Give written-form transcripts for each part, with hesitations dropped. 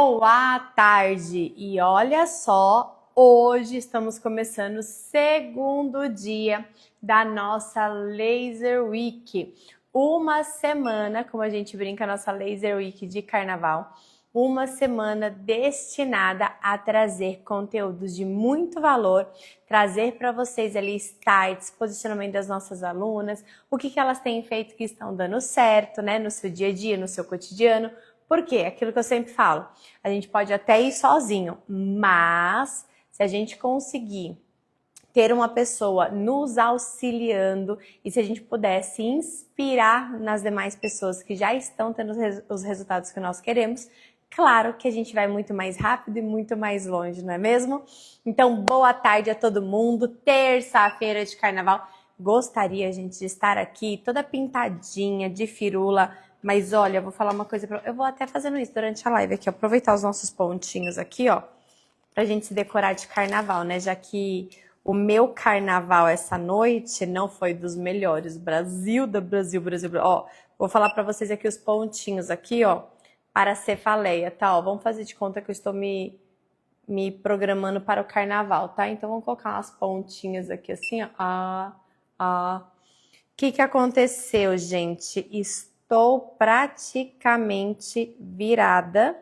Boa tarde! E olha só, hoje estamos começando o segundo dia da nossa Laser Week. Uma semana, como a gente brinca, a nossa Laser Week de carnaval, uma semana destinada a trazer conteúdos de muito valor, trazer para vocês ali starts, posicionamento das nossas alunas, o que elas têm feito que estão dando certo, né, no seu dia a dia, no seu cotidiano. Por quê? Aquilo que eu sempre falo, a gente pode até ir sozinho, mas se a gente conseguir ter uma pessoa nos auxiliando e se a gente pudesse inspirar nas demais pessoas que já estão tendo os resultados que nós queremos, claro que a gente vai muito mais rápido e muito mais longe, não é mesmo? Então, boa tarde a todo mundo, terça-feira de carnaval. Gostaria, gente, de estar aqui toda pintadinha de firula, mas olha, eu vou falar uma coisa, eu vou até fazendo isso durante a live aqui, aproveitar os nossos pontinhos aqui, ó, pra gente se decorar de carnaval, né, já que o meu carnaval essa noite não foi dos melhores, Brasil, ó, vou falar pra vocês aqui os pontinhos aqui, ó, para a cefaleia, tá, ó, vamos fazer de conta que eu estou me programando para o carnaval, tá, então vamos colocar umas pontinhas aqui assim, ó, o que aconteceu, gente? Estou praticamente virada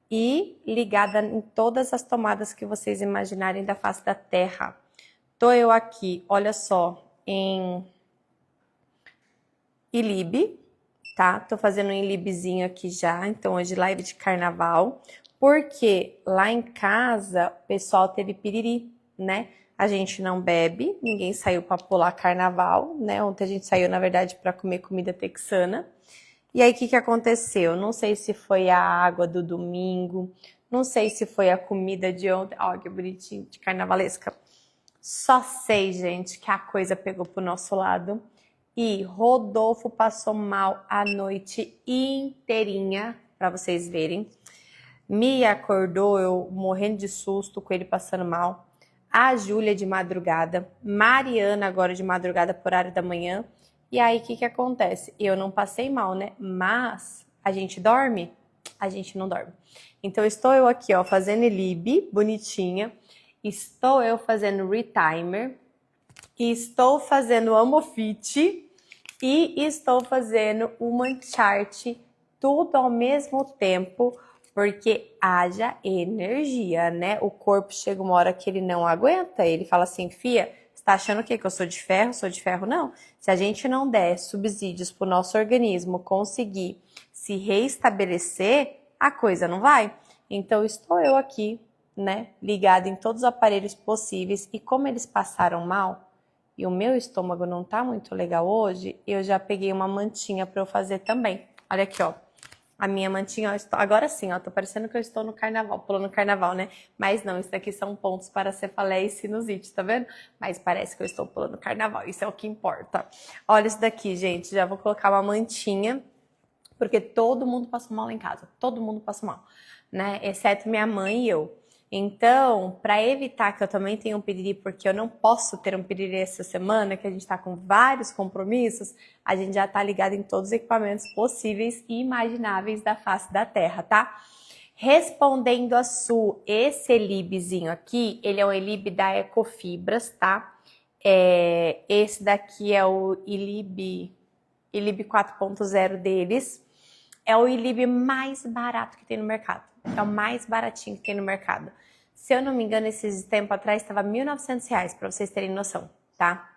e ligada em todas as tomadas que vocês imaginarem da face da Terra. Tô eu aqui, olha só, em Ilib, tá? Tô fazendo um Ilibzinho aqui já, então hoje live de carnaval, porque lá em casa o pessoal teve piriri, né? A gente não bebe, ninguém saiu para pular carnaval, né? Ontem a gente saiu, na verdade, para comer comida texana. E aí, o que aconteceu? Não sei se foi a água do domingo, não sei se foi a comida de ontem. Ó, que bonitinho, de carnavalesca. Só sei, gente, que a coisa pegou pro nosso lado. E Rodolfo passou mal a noite inteirinha, para vocês verem. Me acordou, eu morrendo de susto com ele passando mal. A Júlia de madrugada, Mariana agora de madrugada por horário da manhã. E aí, o que acontece? Eu não passei mal, né? Mas a gente dorme? A gente não dorme. Então, estou eu aqui, ó, fazendo Lib, bonitinha. Estou eu fazendo Retimer. E estou fazendo Amofit. E estou fazendo uma chart, tudo ao mesmo tempo, porque haja energia, né? O corpo chega uma hora que ele não aguenta, ele fala assim, fia, você tá achando o quê? Que eu sou de ferro? Sou de ferro? Não. Se a gente não der subsídios pro nosso organismo conseguir se reestabelecer, a coisa não vai. Então, estou eu aqui, né, ligada em todos os aparelhos possíveis, e como eles passaram mal, e o meu estômago não tá muito legal hoje, eu já peguei uma mantinha para eu fazer também. Olha aqui, ó. A minha mantinha, ó, agora sim, ó, tô parecendo que eu estou no carnaval, pulando carnaval, né? Mas não, isso daqui são pontos para cefaleia e sinusite, tá vendo? Mas parece que eu estou pulando carnaval, isso é o que importa. Olha isso daqui, gente, já vou colocar uma mantinha, porque todo mundo passou mal lá em casa, todo mundo passou mal, né? Exceto minha mãe e eu. Então, para evitar que eu também tenha um piriri, porque eu não posso ter um piriri essa semana, que a gente está com vários compromissos, a gente já está ligado em todos os equipamentos possíveis e imagináveis da face da Terra, tá? Respondendo a Su, esse Elibzinho aqui, ele é um Elib da Ecofibras, tá? Esse daqui é o Ilib 4.0 deles. É o Ilib mais barato que tem no mercado. É o mais baratinho que tem no mercado. Se eu não me engano, esses tempos atrás estava R$ 1.900, para vocês terem noção, tá?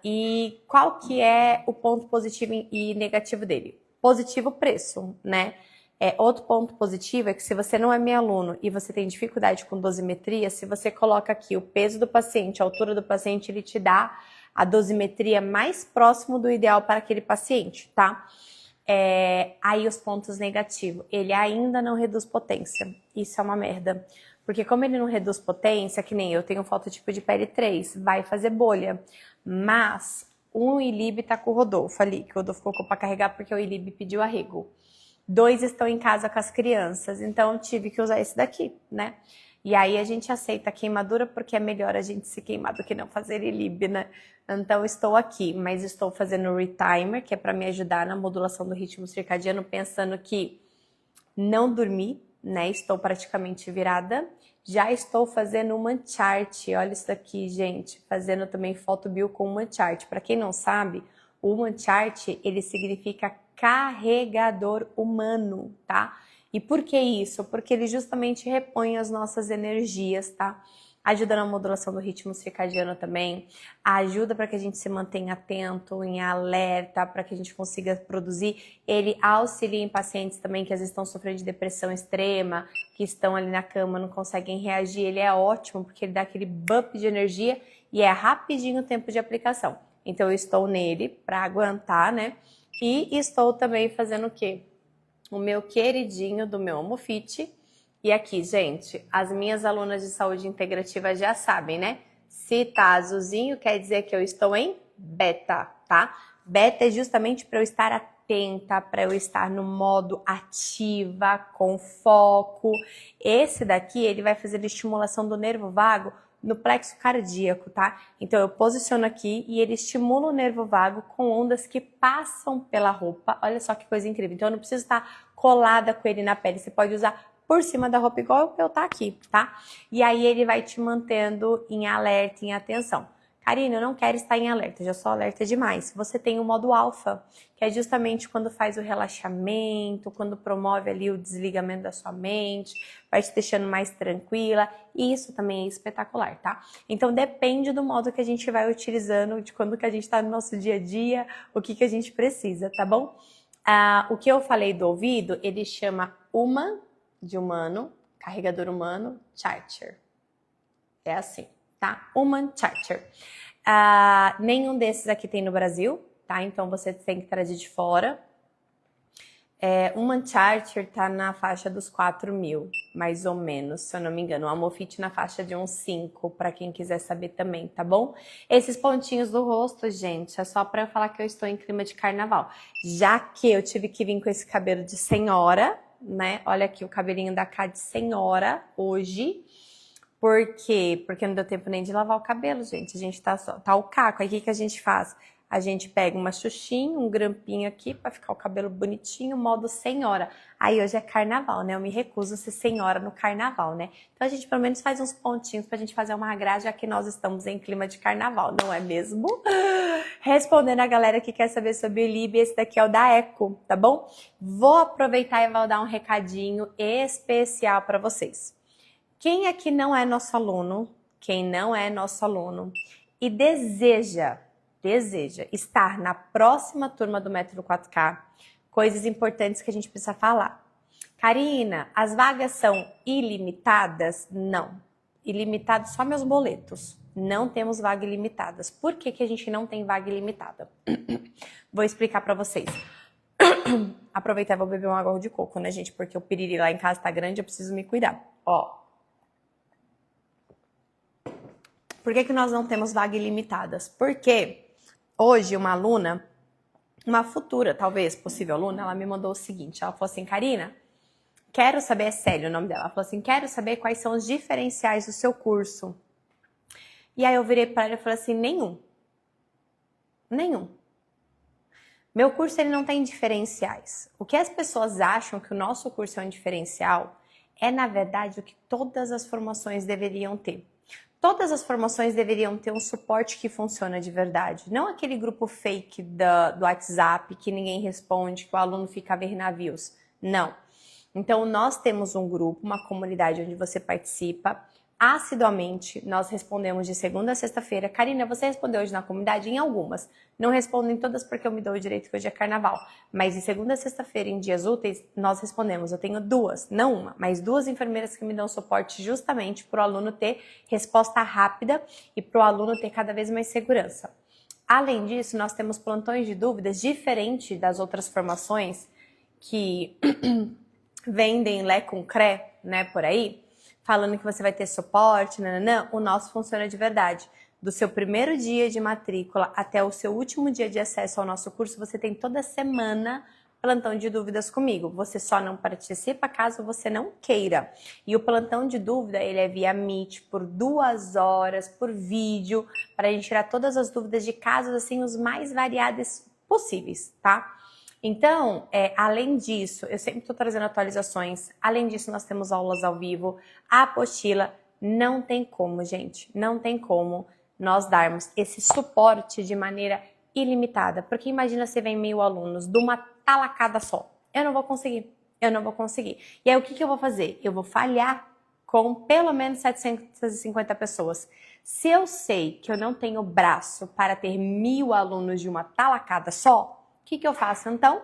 E qual que é o ponto positivo e negativo dele? Positivo, preço, né? Outro ponto positivo é que se você não é meu aluno e você tem dificuldade com dosimetria, se você coloca aqui o peso do paciente, a altura do paciente, ele te dá a dosimetria mais próximo do ideal para aquele paciente, tá? Aí os pontos negativos, ele ainda não reduz potência, isso é uma merda, porque como ele não reduz potência, que nem eu tenho fototipo de pele 3, vai fazer bolha, mas um Ilib tá com o Rodolfo ali, que o Rodolfo colocou para carregar porque o Ilib pediu arrego, 2 estão em casa com as crianças, então eu tive que usar esse daqui, né? E aí a gente aceita a queimadura porque é melhor a gente se queimar do que não fazer Ilib, né? Então estou aqui, mas estou fazendo o Retimer, que é para me ajudar na modulação do ritmo circadiano, pensando que Não dormi, né? Estou praticamente virada. Já estou fazendo uma chart. Olha isso daqui, gente. Fazendo também photobio com uma chart. Para quem não sabe, o uma chart, ele significa carregador humano, tá? E por que isso? Porque ele justamente repõe as nossas energias, tá? Ajuda na modulação do ritmo circadiano também, ajuda para que a gente se mantenha atento, em alerta, para que a gente consiga produzir. Ele auxilia em pacientes também que às vezes estão sofrendo de depressão extrema, que estão ali na cama, não conseguem reagir. Ele é ótimo porque ele dá aquele bump de energia e é rapidinho o tempo de aplicação. Então eu estou nele para aguentar, né? E estou também fazendo o quê? O meu queridinho do meu Omofit. E aqui, gente, as minhas alunas de saúde integrativa já sabem, né? Se tá azulzinho, quer dizer que eu estou em beta, tá? Beta é justamente para eu estar atenta, para eu estar no modo ativa, com foco. Esse daqui, ele vai fazer a estimulação do nervo vago no plexo cardíaco, tá? Então eu posiciono aqui e ele estimula o nervo vago com ondas que passam pela roupa. Olha só que coisa incrível. Então eu não preciso estar colada com ele na pele. Você pode usar por cima da roupa igual eu tá aqui, tá? E aí ele vai te mantendo em alerta, em atenção. Karina, eu não quero estar em alerta, já sou alerta demais. Você tem o modo alfa, que é justamente quando faz o relaxamento, quando promove ali o desligamento da sua mente, vai te deixando mais tranquila, e isso também é espetacular, tá? Então depende do modo que a gente vai utilizando, de quando que a gente tá no nosso dia a dia, o que a gente precisa, tá bom? O que eu falei do ouvido, ele chama Uma de humano, carregador humano, Charger. É assim, tá? Human Charger. Nenhum desses aqui tem no Brasil, tá? Então você tem que trazer de fora. Human Charger tá na faixa dos 4.000, mais ou menos, se eu não me engano. O Amofit na faixa de uns 5, para quem quiser saber também, tá bom? Esses pontinhos do rosto, gente, é só para eu falar que eu estou em clima de carnaval. Já que eu tive que vir com esse cabelo de senhora, né? Olha aqui o cabelinho da Cá de senhora hoje. Por quê? Porque não deu tempo nem de lavar o cabelo, gente. A gente tá o caco. Aí o que a gente faz? A gente pega uma xuxinha, um grampinho aqui pra ficar o cabelo bonitinho, modo senhora. Aí hoje é carnaval, né? Eu me recuso a ser senhora no carnaval, né? Então a gente pelo menos faz uns pontinhos pra gente fazer uma grade, já que nós estamos em clima de carnaval, não é mesmo? Respondendo a galera que quer saber sobre o Lib, esse daqui é o da Eco, tá bom? Vou aproveitar e vou dar um recadinho especial para vocês. Quem aqui não é nosso aluno, quem não é nosso aluno e deseja estar na próxima turma do Método 4K, coisas importantes que a gente precisa falar. Karina, as vagas são ilimitadas? Não. Ilimitado só meus boletos. Não temos vagas ilimitadas. Por que a gente não tem vaga ilimitada? Vou explicar para vocês. Aproveitar e vou beber uma água de coco, né, gente? Porque o piriri lá em casa tá grande, eu preciso me cuidar. Ó. Por que nós não temos vagas ilimitadas? Porque hoje uma aluna, uma futura, talvez, possível aluna, ela me mandou o seguinte, ela falou assim, Karina, quero saber, é Célia o nome dela, ela falou assim, quero saber quais são os diferenciais do seu curso. E aí eu virei para ela e falei assim, nenhum. Meu curso ele não tem diferenciais. O que as pessoas acham que o nosso curso é um diferencial é, na verdade, o que todas as formações deveriam ter. Todas as formações deveriam ter um suporte que funciona de verdade. Não aquele grupo fake do WhatsApp que ninguém responde, que o aluno fica a ver navios. Não. Então, nós temos um grupo, uma comunidade onde você participa assiduamente. Nós respondemos de segunda a sexta-feira. Karina, você respondeu hoje na comunidade? Em algumas. Não respondo em todas porque eu me dou o direito que hoje é carnaval. Mas de segunda a sexta-feira, em dias úteis, nós respondemos. Eu tenho duas, não uma, mas duas enfermeiras que me dão suporte justamente para o aluno ter resposta rápida e para o aluno ter cada vez mais segurança. Além disso, nós temos plantões de dúvidas diferente das outras formações que vendem Lé com Cré, né, por aí, falando que você vai ter suporte, nananã. O nosso funciona de verdade. Do seu primeiro dia de matrícula até o seu último dia de acesso ao nosso curso, você tem toda semana plantão de dúvidas comigo. Você só não participa caso você não queira. E o plantão de dúvida, ele é via Meet por 2 horas, por vídeo, para a gente tirar todas as dúvidas de casos, assim, os mais variados possíveis, tá? Então, além disso, eu sempre estou trazendo atualizações. Além disso, nós temos aulas ao vivo, a apostila. Não tem como, gente, não tem como nós darmos esse suporte de maneira ilimitada. Porque imagina você vem 1.000 alunos de uma talacada só. Eu não vou conseguir, eu não vou conseguir. E aí, o que eu vou fazer? Eu vou falhar com pelo menos 750 pessoas. Se eu sei que eu não tenho braço para ter 1.000 alunos de uma talacada só, o que eu faço então?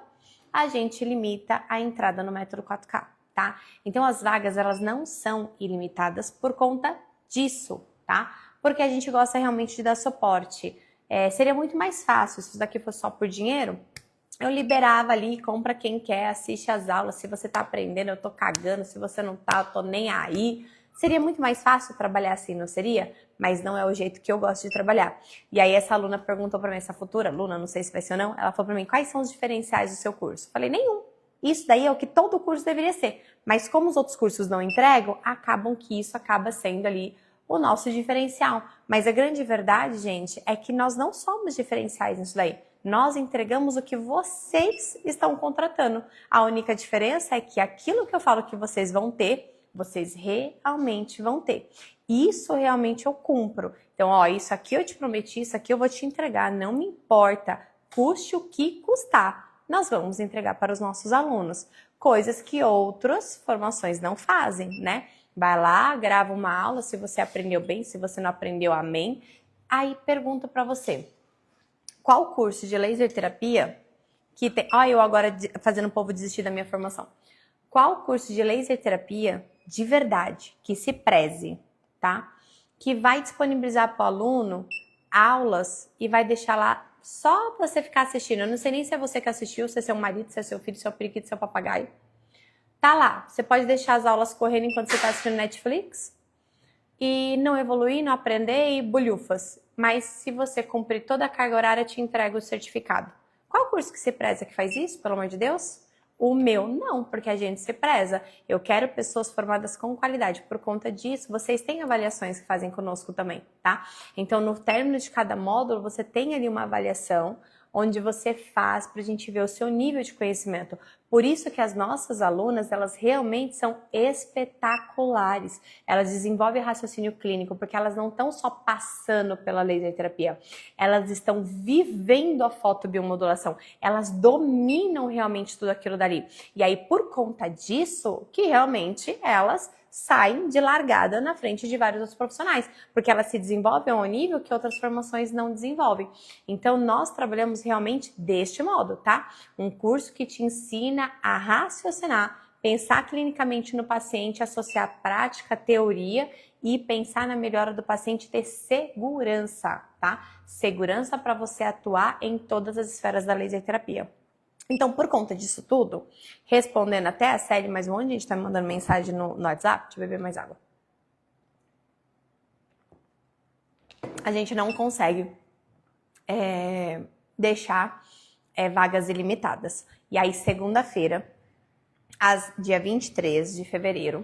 A gente limita a entrada no método 4K, tá? Então as vagas, elas não são ilimitadas por conta disso, tá? Porque a gente gosta realmente de dar suporte. Seria muito mais fácil se isso daqui fosse só por dinheiro. Eu liberava ali, compra quem quer, assiste as aulas. Se você tá aprendendo, eu tô cagando. Se você não tá, eu tô nem aí. Seria muito mais fácil trabalhar assim, não seria? Mas não é o jeito que eu gosto de trabalhar. E aí essa aluna perguntou pra mim, essa futura aluna, não sei se vai ser ou não, ela falou pra mim, quais são os diferenciais do seu curso? Falei, nenhum. Isso daí é o que todo curso deveria ser. Mas como os outros cursos não entregam, acabam que isso acaba sendo ali o nosso diferencial. Mas a grande verdade, gente, é que nós não somos diferenciais nisso daí. Nós entregamos o que vocês estão contratando. A única diferença é que aquilo que eu falo que vocês vão ter, vocês realmente vão ter. Isso realmente eu cumpro. Então, ó, isso aqui eu te prometi, isso aqui eu vou te entregar, não me importa, custe o que custar. Nós vamos entregar para os nossos alunos, coisas que outras formações não fazem, né? Vai lá, grava uma aula, se você aprendeu bem, se você não aprendeu, amém. Aí pergunto para você, qual curso de laser terapia que tem... Ó, eu agora fazendo o povo desistir da minha formação. Qual curso de laser terapia de verdade, que se preze, tá? Que vai disponibilizar para o aluno aulas e vai deixar lá só pra você ficar assistindo. Eu não sei nem se é você que assistiu, se é seu marido, se é seu filho, se é o periquito, se é o papagaio. Tá lá. Você pode deixar as aulas correndo enquanto você tá assistindo Netflix e não evoluir, não aprender e bolhufas. Mas se você cumprir toda a carga horária, te entrega o certificado. Qual curso que se preza que faz isso, pelo amor de Deus? O meu não, porque a gente se preza. Eu quero pessoas formadas com qualidade. Por conta disso, vocês têm avaliações que fazem conosco também, tá? Então, no término de cada módulo, você tem ali uma avaliação onde você faz para a gente ver o seu nível de conhecimento. Por isso que as nossas alunas, elas realmente são espetaculares. Elas desenvolvem raciocínio clínico, porque elas não estão só passando pela laser terapia. Elas estão vivendo a fotobiomodulação. Elas dominam realmente tudo aquilo dali. E aí, por conta disso, que realmente elas saem de largada na frente de vários outros profissionais, porque elas se desenvolvem a um nível que outras formações não desenvolvem. Então, nós trabalhamos realmente deste modo, tá? Um curso que te ensina a raciocinar, pensar clinicamente no paciente, associar prática, teoria e pensar na melhora do paciente, ter segurança, tá? Segurança para você atuar em todas as esferas da laser terapia. Então, por conta disso tudo, respondendo até a série, mas um monte de gente tá me mandando mensagem no WhatsApp, deixa eu beber mais água. A gente não consegue deixar vagas ilimitadas. E aí, segunda-feira, dia 23 de fevereiro,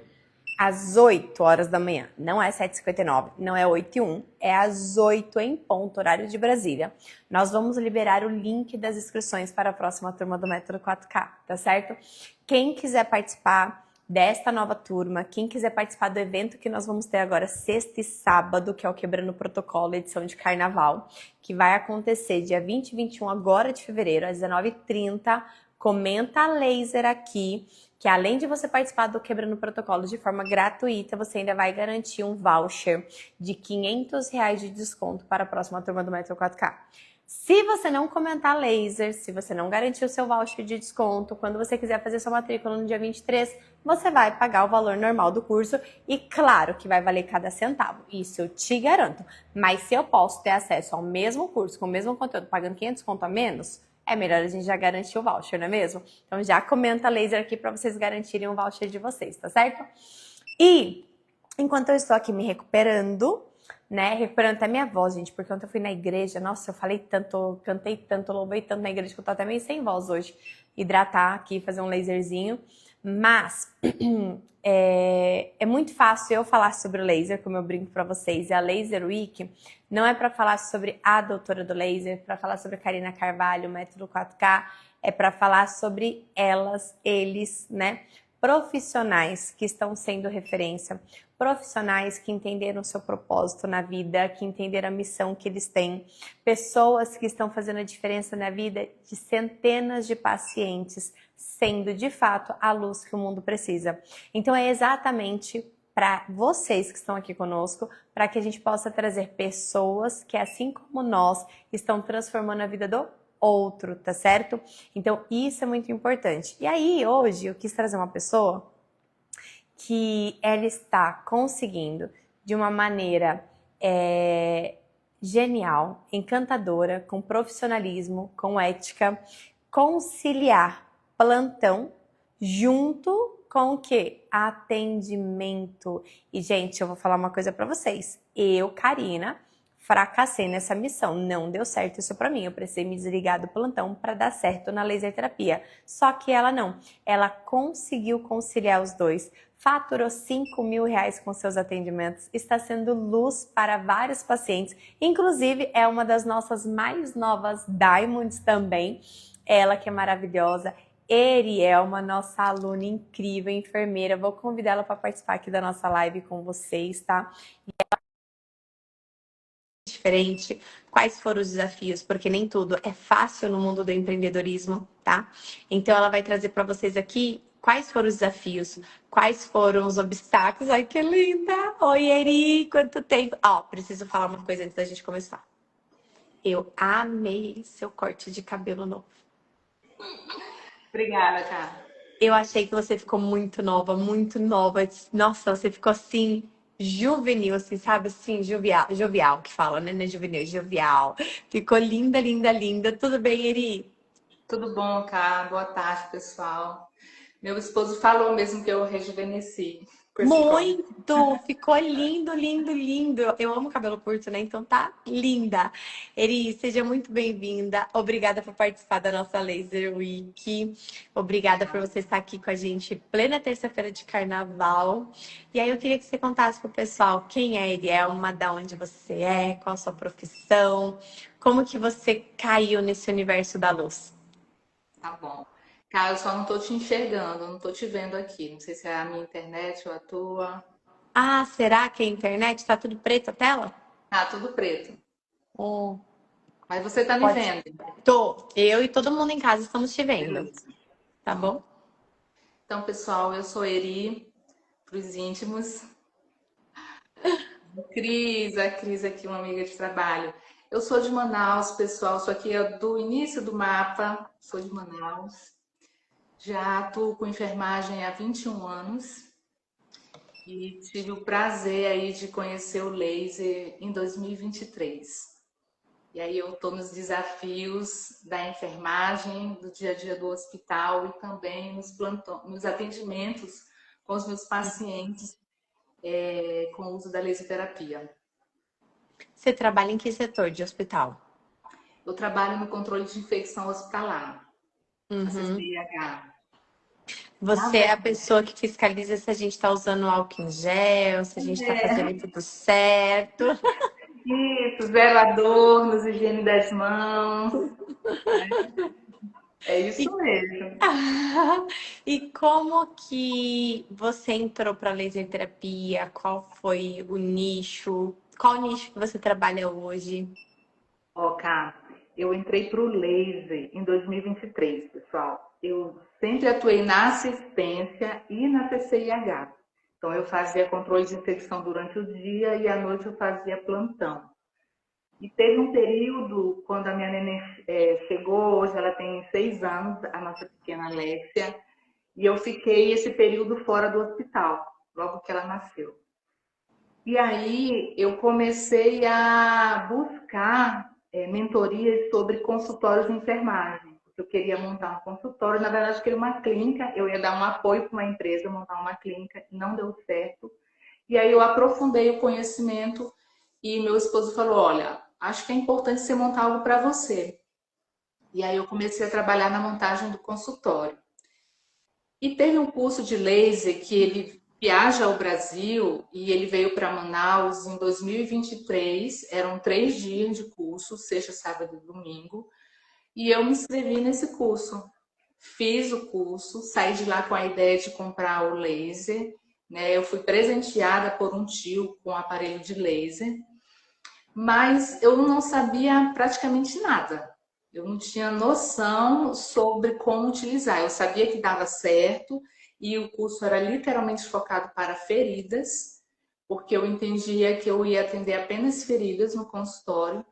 às 8 horas da manhã, não é 7h59, não é 8h01, é às 8 em ponto, horário de Brasília. Nós vamos liberar o link das inscrições para a próxima turma do Método 4K, tá certo? Quem quiser participar desta nova turma, quem quiser participar do evento que nós vamos ter agora sexta e sábado, que é o Quebrando o Protocolo, edição de carnaval, que vai acontecer dia 20 e 21 agora de fevereiro, às 19h30, comenta laser aqui, que além de você participar do Quebrando o Protocolo de forma gratuita, você ainda vai garantir um voucher de R$500 de desconto para a próxima turma do Método 4K. Se você não comentar laser, se você não garantir o seu voucher de desconto, quando você quiser fazer sua matrícula no dia 23, você vai pagar o valor normal do curso e claro que vai valer cada centavo, isso eu te garanto. Mas se eu posso ter acesso ao mesmo curso, com o mesmo conteúdo, pagando 500 conto a menos, é melhor a gente já garantir o voucher, não é mesmo? Então já comenta laser aqui para vocês garantirem o voucher de vocês, tá certo? E enquanto eu estou aqui me recuperando, né, recuperando até minha voz, gente, porque ontem eu fui na igreja, nossa, eu falei tanto, cantei tanto, louvei tanto na igreja que eu tô até meio sem voz hoje. Hidratar aqui, fazer um laserzinho. Mas é muito fácil eu falar sobre o laser, como eu brinco pra vocês. E a Laser Week não é pra falar sobre a doutora do laser, pra falar sobre a Karina Carvalho, o método 4K. é para falar sobre elas, eles, né? Profissionais que estão sendo referência, profissionais que entenderam o seu propósito na vida, que entenderam a missão que eles têm, pessoas que estão fazendo a diferença na vida de centenas de pacientes, sendo de fato a luz que o mundo precisa. Então é exatamente para vocês que estão aqui conosco, para que a gente possa trazer pessoas que, assim como nós, estão transformando a vida do outro, tá certo? Então, isso é muito importante. E aí, hoje, eu quis trazer uma pessoa que ela está conseguindo, de uma maneira genial, encantadora, com profissionalismo, com ética, conciliar plantão junto com o quê? Atendimento. E, gente, eu vou falar uma coisa para vocês. Eu, Karina, fracassei nessa missão, não deu certo isso para mim, eu precisei me desligar do plantão para dar certo na laser terapia. Só que ela não, ela conseguiu conciliar os dois, faturou R$ 5.000 com seus atendimentos, está sendo luz para vários pacientes, inclusive é uma das nossas mais novas Diamonds também, ela que é maravilhosa. Erielma, nossa aluna incrível, enfermeira, vou convidá-la para participar aqui da nossa live com vocês, tá? Diferente, quais foram os desafios, porque nem tudo é fácil no mundo do empreendedorismo, tá? Então ela vai trazer para vocês aqui quais foram os desafios, quais foram os obstáculos. Ai, que linda! Oi, Eri, quanto tempo! Ó, preciso falar uma coisa antes da gente começar. Eu amei seu corte de cabelo novo. Obrigada, cara. Eu achei que você ficou muito nova, muito nova. Nossa, você ficou assim, juvenil, assim, sabe? Assim, jovial, jovial que fala, né? Não é juvenil, jovial. Ficou linda, linda, linda. Tudo bem, Eri? Tudo bom, cara? Boa tarde, pessoal. Meu esposo falou mesmo que eu rejuvenesci com esse corte. Muito! Ficou lindo, lindo, lindo. Eu amo cabelo curto, né? Então tá linda. Eri, seja muito bem-vinda. Obrigada por participar da nossa Laser Week. Obrigada por você estar aqui com a gente plena terça-feira de carnaval. E aí eu queria que você contasse pro pessoal quem é Erielma, da onde você é, qual a sua profissão, como que você caiu nesse universo da luz. Tá bom. Cara, eu só não tô te enxergando, não tô te vendo aqui. Não sei se é a minha internet ou a tua. Ah, será que a internet tá tudo preto a tela? Ah, tudo preto. Oh, Mas você tá me pode. vendo. Tô. Eu e todo mundo em casa estamos te vendo, Beleza. tá Então, bom? então, pessoal, eu sou Eri, pros íntimos. A Cris aqui, uma amiga de trabalho. Eu sou de Manaus, pessoal. Sou aqui do início do mapa. Sou de Manaus. Já atuo com enfermagem há 21 anos e tive o prazer aí de conhecer o laser em 2023. E aí eu estou nos desafios da enfermagem, do dia a dia do hospital e também nos atendimentos com os meus pacientes com o uso da laser terapia. Você trabalha em que setor de hospital? Eu trabalho no controle de infecção hospitalar, a Uhum. CCIH. Na Você é a pessoa que fiscaliza se a gente está usando álcool em gel, se a gente está fazendo tudo certo. Isso, zelador, nos higiene das mãos. É isso E, mesmo. e como que você entrou para laser terapia? Qual foi o nicho? Qual nicho que você trabalha hoje? Ó, Cá, eu entrei para o laser em 2023, pessoal. Eu sempre atuei na assistência e na CCIH. Então, eu fazia controle de infecção durante o dia e à noite eu fazia plantão. E teve um período, quando a minha neném chegou, hoje ela tem 6 anos, a nossa pequena Alexia, e eu fiquei esse período fora do hospital, logo que ela nasceu. E aí eu comecei a buscar mentorias sobre consultórios de enfermagem. Eu queria montar um consultório, na verdade eu queria uma clínica, eu ia dar um apoio para uma empresa, montar uma clínica, não deu certo. E aí eu aprofundei o conhecimento e meu esposo falou, olha, acho que é importante você montar algo para você. E aí eu comecei a trabalhar na montagem do consultório. E teve um curso de laser que ele viaja ao Brasil e ele veio para Manaus em 2023. Eram 3 dias de curso, sexta, sábado e domingo. E eu me inscrevi nesse curso. fiz o curso, saí de lá com a ideia de comprar o laser, né? Eu fui presenteada por um tio com um aparelho de laser, mas eu não sabia praticamente nada. Eu não tinha noção sobre como utilizar. Eu sabia que dava certo e o curso era literalmente focado para feridas, porque eu entendia que eu ia atender apenas feridas no consultório.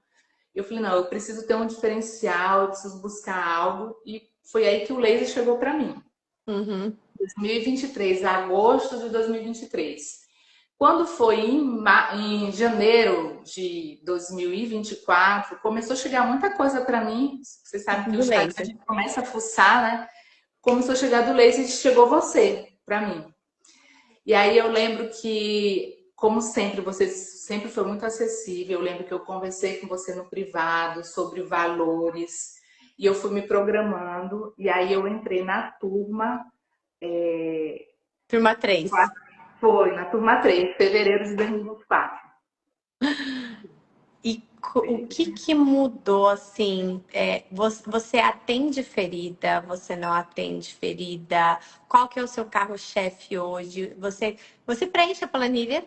Eu falei, não, eu preciso ter um diferencial, eu preciso buscar algo. E foi aí que o laser chegou para mim. Uhum. 2023, agosto de 2023. Quando foi em janeiro de 2024, começou a chegar muita coisa para mim. Você sabe que o Do Instagram a laser. gente começa a fuçar, né? Começou a chegar do laser e chegou você para mim. E aí eu lembro que, como sempre, você sempre foi muito acessível. Eu lembro que eu conversei com você no privado sobre valores e eu fui me programando. E aí eu entrei na turma, Turma 3. foi na turma 3, fevereiro de 2024. E o que que mudou assim? Você atende ferida? Você não atende ferida? Qual que é o seu carro-chefe hoje? Você preenche a planilha?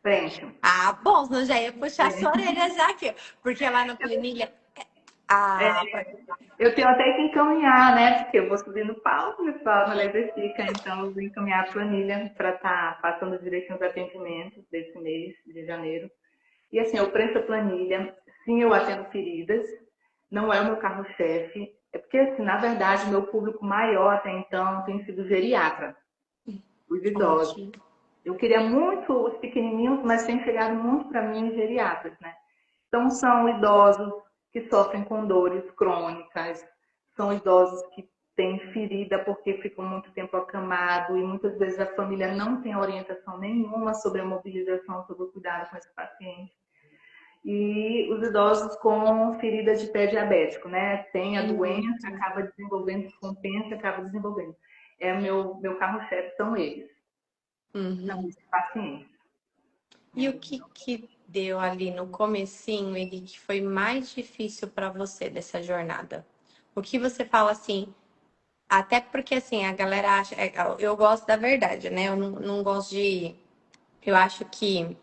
Frente. Ah, bom, senão já ia puxar sua orelha já aqui. Porque lá na planilha. Ah, Eu tenho até que encaminhar, né? Porque eu vou subir no palco, o pessoal não fica, então eu vou encaminhar a planilha para estar passando direitinho os atendimentos desse mês de janeiro. E assim, eu presto a planilha, sim, eu atendo feridas, não é o meu carro-chefe, é porque, assim, na verdade, o meu público maior até então tem sido geriatra, os idosos. ótimo. Eu queria muito os pequenininhos, mas tem chegado muito para mim os geriatras, né? Então, são idosos que sofrem com dores crônicas, são idosos que têm ferida porque ficam muito tempo acamado e muitas vezes a família não tem orientação nenhuma sobre a mobilização, sobre o cuidado com esse paciente. E os idosos com ferida de pé diabético, né? Tem a doença, acaba desenvolvendo, descompensa, acaba desenvolvendo. É meu carro-chefe, são eles, são Uhum. os pacientes. E o que que deu ali no comecinho, ele que foi mais difícil para você dessa jornada? O que você fala assim? Até porque assim, a galera acha. Eu gosto da verdade, né? Eu não gosto de. Eu acho que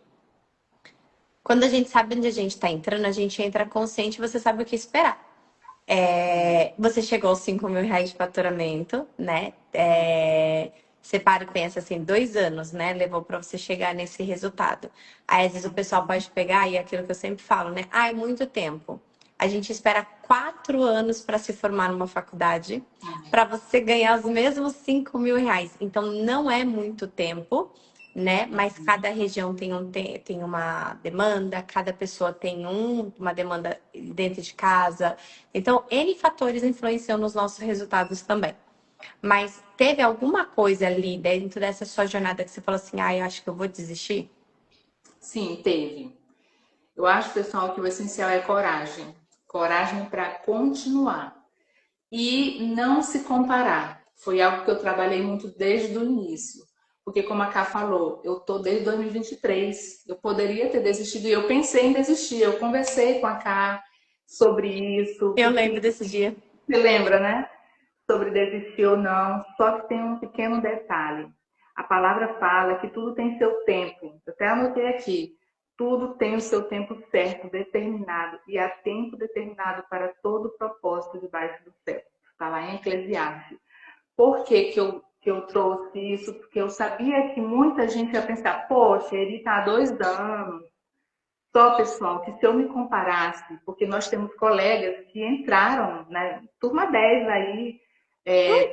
quando a gente sabe onde a gente tá entrando, a gente entra consciente e você sabe o que esperar. Você chegou aos R$ 5.000 de faturamento, né? Você para e pensa assim, 2 anos, né? Levou para você chegar nesse resultado. Aí, às vezes, o pessoal pode pegar, e é aquilo que eu sempre falo, né? Ah, é muito tempo. A gente espera 4 anos para se formar numa faculdade, para você ganhar os mesmos R$ 5.000. Então, não é muito tempo, né? Mas cada região tem uma demanda, cada pessoa tem uma demanda dentro de casa. Então, N fatores influenciam nos nossos resultados também. Mas teve alguma coisa ali dentro dessa sua jornada que você falou assim, ah, eu acho que eu vou desistir? Sim, teve. Eu acho, pessoal, que o essencial é coragem. Coragem para continuar. E não se comparar. Foi algo que eu trabalhei muito desde o início. Porque, como a Ká falou, eu estou desde 2023. Eu poderia ter desistido e eu pensei em desistir. Eu conversei com a Ká sobre isso. Eu Porque lembro desse dia. você lembra, né? Sobre desistir ou não. Só que tem um pequeno detalhe. A palavra fala que tudo tem seu tempo. Eu até anotei aqui. Tudo tem o seu tempo certo, determinado, e há tempo determinado para todo propósito debaixo do céu. Está lá em Eclesiastes. Por que eu trouxe isso? Porque eu sabia que muita gente ia pensar, poxa, ele está há 2 anos. Só, pessoal, que se eu me comparasse, porque nós temos colegas que entraram, né, turma 10 aí,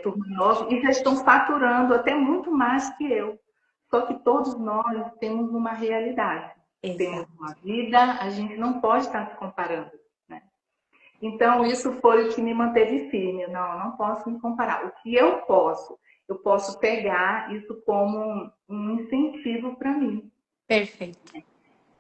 turma 9, e já estão faturando até muito mais que eu. Só que todos nós temos uma realidade, temos Exato. uma vida, a gente não pode estar se comparando, né? Então, isso foi o que me manteve firme. Não, eu não posso me comparar. O que eu posso? Eu posso pegar isso como um incentivo para mim, Perfeito.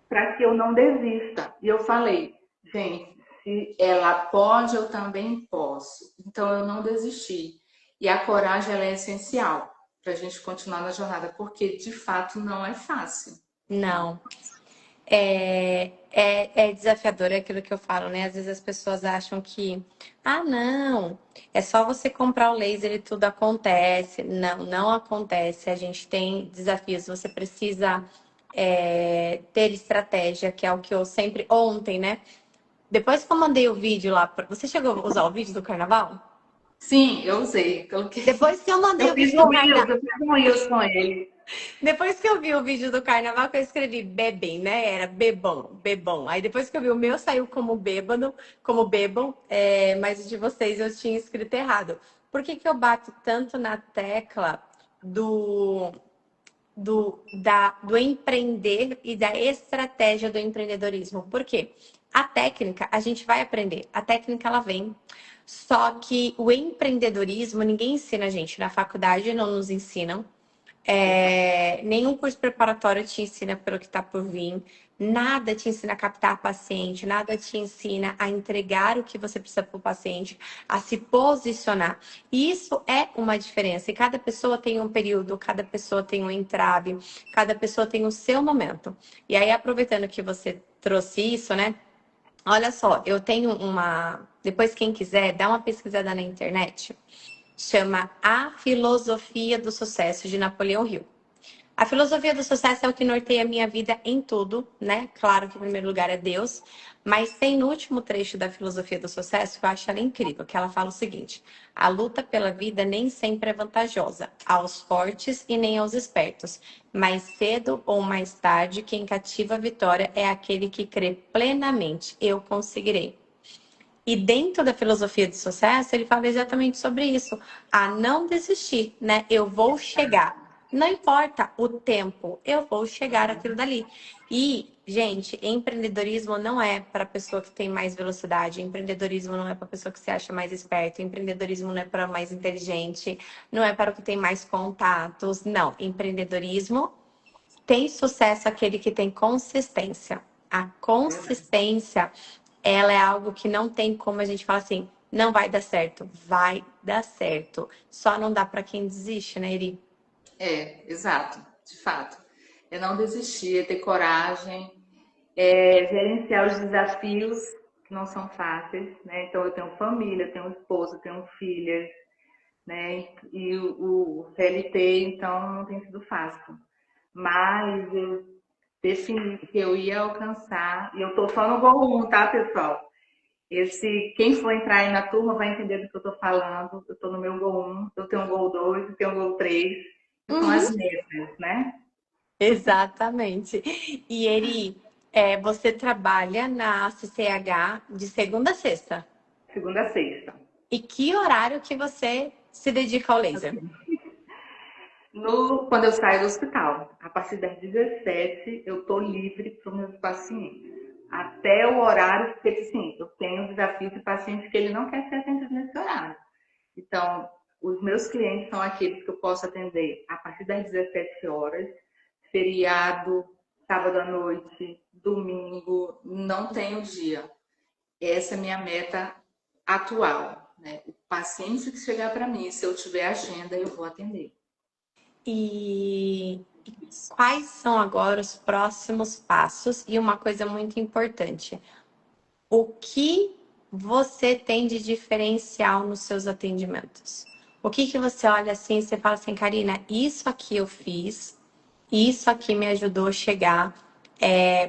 para que eu não desista. E eu falei, gente, se ela pode, eu também posso. Então eu não desisti. E a coragem ela é essencial para a gente continuar na jornada, porque de fato não é fácil. Não. Não. É desafiador, é aquilo que eu falo, né? Às vezes as pessoas acham que, ah, não, é só você comprar o laser e tudo acontece. Não, não acontece. A gente tem desafios. Você precisa ter estratégia, que é o que eu sempre. Ontem, né? Depois que eu mandei o vídeo lá. Você chegou a usar o vídeo do carnaval? Sim, eu usei, coloquei. Depois que eu mandei Eu o fiz vídeo do um Reels, carnaval. eu fiz um Reels com ele. Depois que eu vi o vídeo do carnaval, que eu escrevi bebem, né? Era bebão, bebão. Aí depois que eu vi o meu, saiu como bêbado, como bebam, mas o de vocês eu tinha escrito errado. Por que que eu bato tanto na tecla do, do empreender e da estratégia do empreendedorismo? Por quê? A técnica, a gente vai aprender. A técnica, ela vem. Só que o empreendedorismo, ninguém ensina a gente. Na faculdade não nos ensinam. Nenhum curso preparatório te ensina pelo que está por vir, nada te ensina a captar paciente, nada te ensina a entregar o que você precisa para o paciente, a se posicionar. E isso é uma diferença. E cada pessoa tem um período, cada pessoa tem um entrave, cada pessoa tem o seu momento. E aí, aproveitando que você trouxe isso, né? Olha só, eu tenho uma. Depois, quem quiser, dá uma pesquisada na internet. Chama A Filosofia do Sucesso, de Napoleão Hill. A filosofia do sucesso é o que norteia a minha vida em tudo, né? Claro que em primeiro lugar é Deus, mas tem no último trecho da filosofia do sucesso que eu acho ela incrível, que ela fala o seguinte: a luta pela vida nem sempre é vantajosa aos fortes e nem aos espertos, mais cedo ou mais tarde, quem cativa a vitória é aquele que crê plenamente, eu conseguirei. E dentro da filosofia de sucesso, ele fala exatamente sobre isso. A não desistir, né? Eu vou chegar. Não importa o tempo, eu vou chegar aquilo dali. E, gente, empreendedorismo não é para pessoa que tem mais velocidade, empreendedorismo não é para pessoa que se acha mais esperto, empreendedorismo não é para mais inteligente, não é para o que tem mais contatos. Não, empreendedorismo tem sucesso aquele que tem consistência. A consistência, ela é algo que não tem como a gente falar assim, não vai dar certo. Vai dar certo. Só não dá para quem desiste, né, Eri? Exato, de fato. É não desistir, é ter coragem, gerenciar os desafios que não são fáceis, né? Então eu tenho família, eu tenho esposo, eu tenho filhas, né? E o CLT, então não tem sido fácil. Mas eu defini que eu ia alcançar, e eu tô só no gol 1, tá, pessoal? Quem for entrar aí na turma vai entender do que eu tô falando. Eu tô no meu gol 1, eu tenho um gol 2, eu tenho um gol 3, que são Uhum. as metas, né? Exatamente. E Eri, você trabalha na CCH de segunda a sexta. Segunda a sexta. E que horário que você se dedica ao laser? Quando eu saio do hospital, a partir das 17, eu estou livre para os meus pacientes. Até o horário, porque sim, eu tenho desafios de pacientes que ele não quer ser atendido nesse horário. Então, os meus clientes são aqueles que eu posso atender a partir das 17 horas, feriado, sábado à noite, domingo, não tem o dia. Essa é a minha meta atual, né? O paciente que chegar para mim, se eu tiver agenda, eu vou atender. E quais são agora os próximos passos? E uma coisa muito importante: o que você tem de diferencial nos seus atendimentos? O que que você olha assim e você fala assim, Karina, isso aqui eu fiz, isso aqui me ajudou a chegar.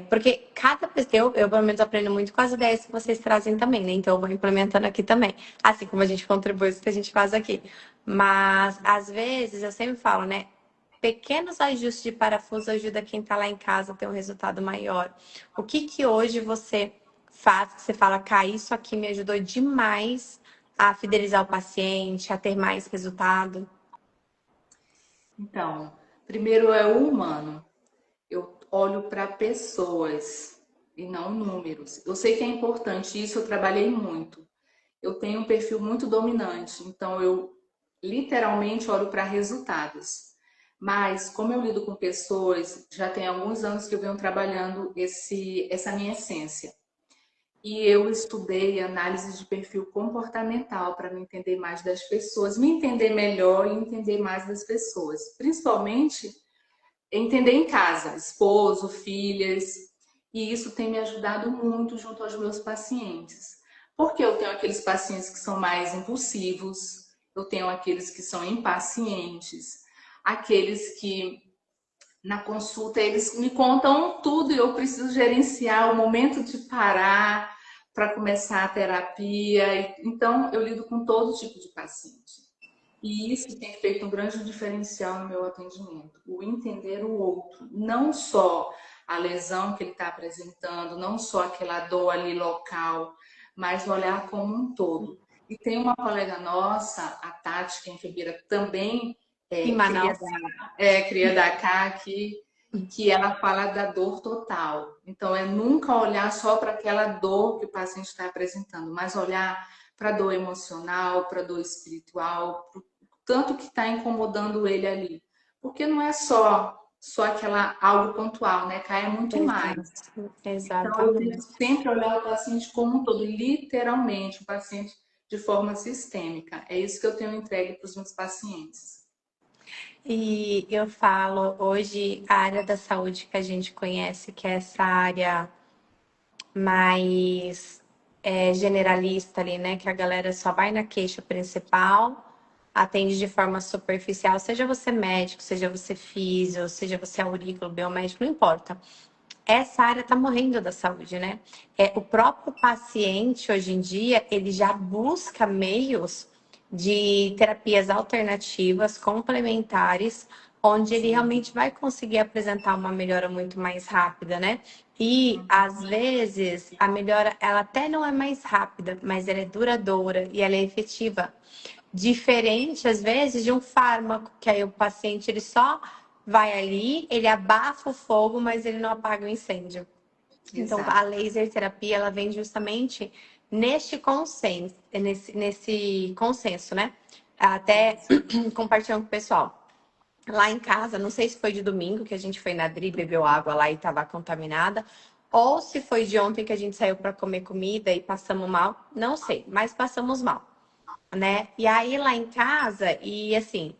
Porque cada pessoa, eu pelo menos aprendo muito com as ideias que vocês trazem também, né? Então eu vou implementando aqui também. Assim como a gente contribui isso que a gente faz aqui. Mas às vezes eu sempre falo, né? Pequenos ajustes de parafuso ajuda quem está lá em casa a ter um resultado maior. O que que hoje você faz que você fala, cara, isso aqui me ajudou demais a fidelizar o paciente, a ter mais resultado? Então, primeiro é o humano. Eu olho para pessoas e não números. Eu sei que é importante, isso eu trabalhei muito. Eu tenho um perfil muito dominante, então eu literalmente olho para resultados. Mas como eu lido com pessoas, já tem alguns anos que eu venho trabalhando essa minha essência. E eu estudei análise de perfil comportamental para me entender mais das pessoas, me entender melhor e entender mais das pessoas. Principalmente entender em casa, esposo, filhas. E isso tem me ajudado muito junto aos meus pacientes. Porque eu tenho aqueles pacientes que são mais impulsivos, eu tenho aqueles que são impacientes, aqueles que na consulta eles me contam tudo e eu preciso gerenciar o momento de parar para começar a terapia. Então, eu lido com todo tipo de paciente. E isso tem feito um grande diferencial no meu atendimento, o entender o outro, não só a lesão que ele está apresentando, não só aquela dor ali local, mas olhar como um todo. E tem uma colega nossa, a Tati, que é enfermeira, também Em cria, Manaus. cria da cá aqui, que ela fala da dor total. Então, é nunca olhar só para aquela dor que o paciente está apresentando, mas olhar para a dor emocional, para a dor espiritual, tanto que está incomodando ele ali. Porque não é só aquela algo pontual, né? Cai muito mais. Exato, Então eu tento exatamente. sempre olhar o paciente como um todo, literalmente, o paciente de forma sistêmica. É isso que eu tenho entregue para os meus pacientes. E eu falo hoje a área da saúde que a gente conhece, que é essa área mais generalista ali, né? Que a galera só vai na queixa principal, atende de forma superficial, seja você médico, seja você físio, seja você aurículo, biomédico, não importa. Essa área está morrendo da saúde, né? O próprio paciente, hoje em dia, ele já busca meios de terapias alternativas, complementares, onde ele realmente vai conseguir apresentar uma melhora muito mais rápida, né? E, às vezes, a melhora, ela até não é mais rápida, mas ela é duradoura e ela é efetiva. Diferente, às vezes, de um fármaco, que aí o paciente ele só vai ali, ele abafa o fogo, mas ele não apaga o incêndio. Então, a Exato. laser terapia, ela vem justamente nesse consenso, né? Até compartilhando com o pessoal. Lá em casa, não sei se foi de domingo que a gente foi na Dri, bebeu água lá e estava contaminada, ou se foi de ontem que a gente saiu para comer comida e passamos mal, não sei, mas passamos mal, né? E aí lá em casa, e assim,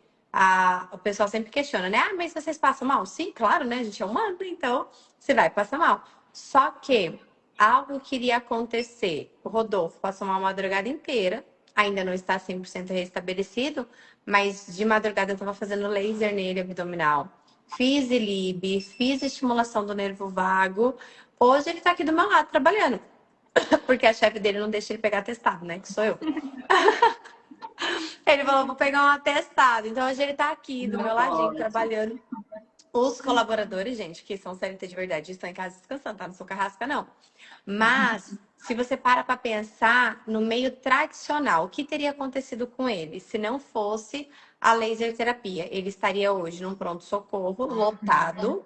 o pessoal sempre questiona, né? Ah, mas vocês passam mal? Sim, claro, né? A gente é humano, então você vai passar mal. Só que algo que iria acontecer. O Rodolfo passou mal a madrugada inteira, ainda não está 100% restabelecido, mas de madrugada eu estava fazendo laser nele abdominal. Fiz ILIB, fiz estimulação do nervo vago. Hoje ele está aqui do meu lado trabalhando, porque a chefe dele não deixa ele pegar atestado, né? Que sou eu. Ele falou, vou pegar um atestado. Então, hoje ele tá aqui do meu Não ladinho, pode. trabalhando. Os colaboradores, gente, que são CLT de verdade, estão em casa descansando, tá? Não sou carrasca, não. Mas, se você para pensar no meio tradicional, o que teria acontecido com ele se não fosse a laser terapia? Ele estaria hoje num pronto-socorro, lotado,